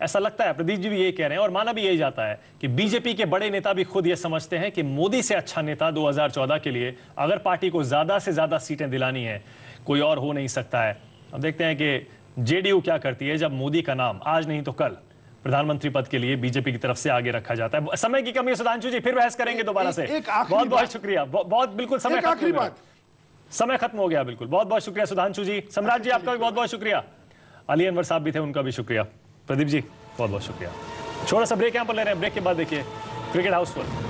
ऐसा लगता है, प्रदीप जी भी यही कह रहे हैं और माना भी यही जाता है कि बीजेपी के बड़े नेता भी खुद ये समझते हैं कि मोदी से अच्छा नेता 2014 के लिए अगर पार्टी को ज्यादा से ज्यादा सीटें दिलानी है, कोई और हो नहीं सकता है। अब देखते हैं कि जेडीयू क्या करती है जब मोदी का नाम आज नहीं तो कल प्रधानमंत्री पद के लिए बीजेपी की तरफ से आगे रखा जाता है। समय की कमी है सुधांशु जी, फिर बहस करेंगे दोबारा से। बहुत बहुत शुक्रिया, बहुत बिल्कुल समय खत्म हो गया, बिल्कुल बहुत बहुत शुक्रिया सुधांशु जी। सम्राट जी आपका भी बहुत बहुत शुक्रिया। अली अनवर साहब भी थे, उनका भी शुक्रिया। प्रदीप जी बहुत बहुत शुक्रिया। छोटा सा ब्रेक यहां पर ले रहे हैं, ब्रेक के बाद देखिए क्रिकेट हाउस पर।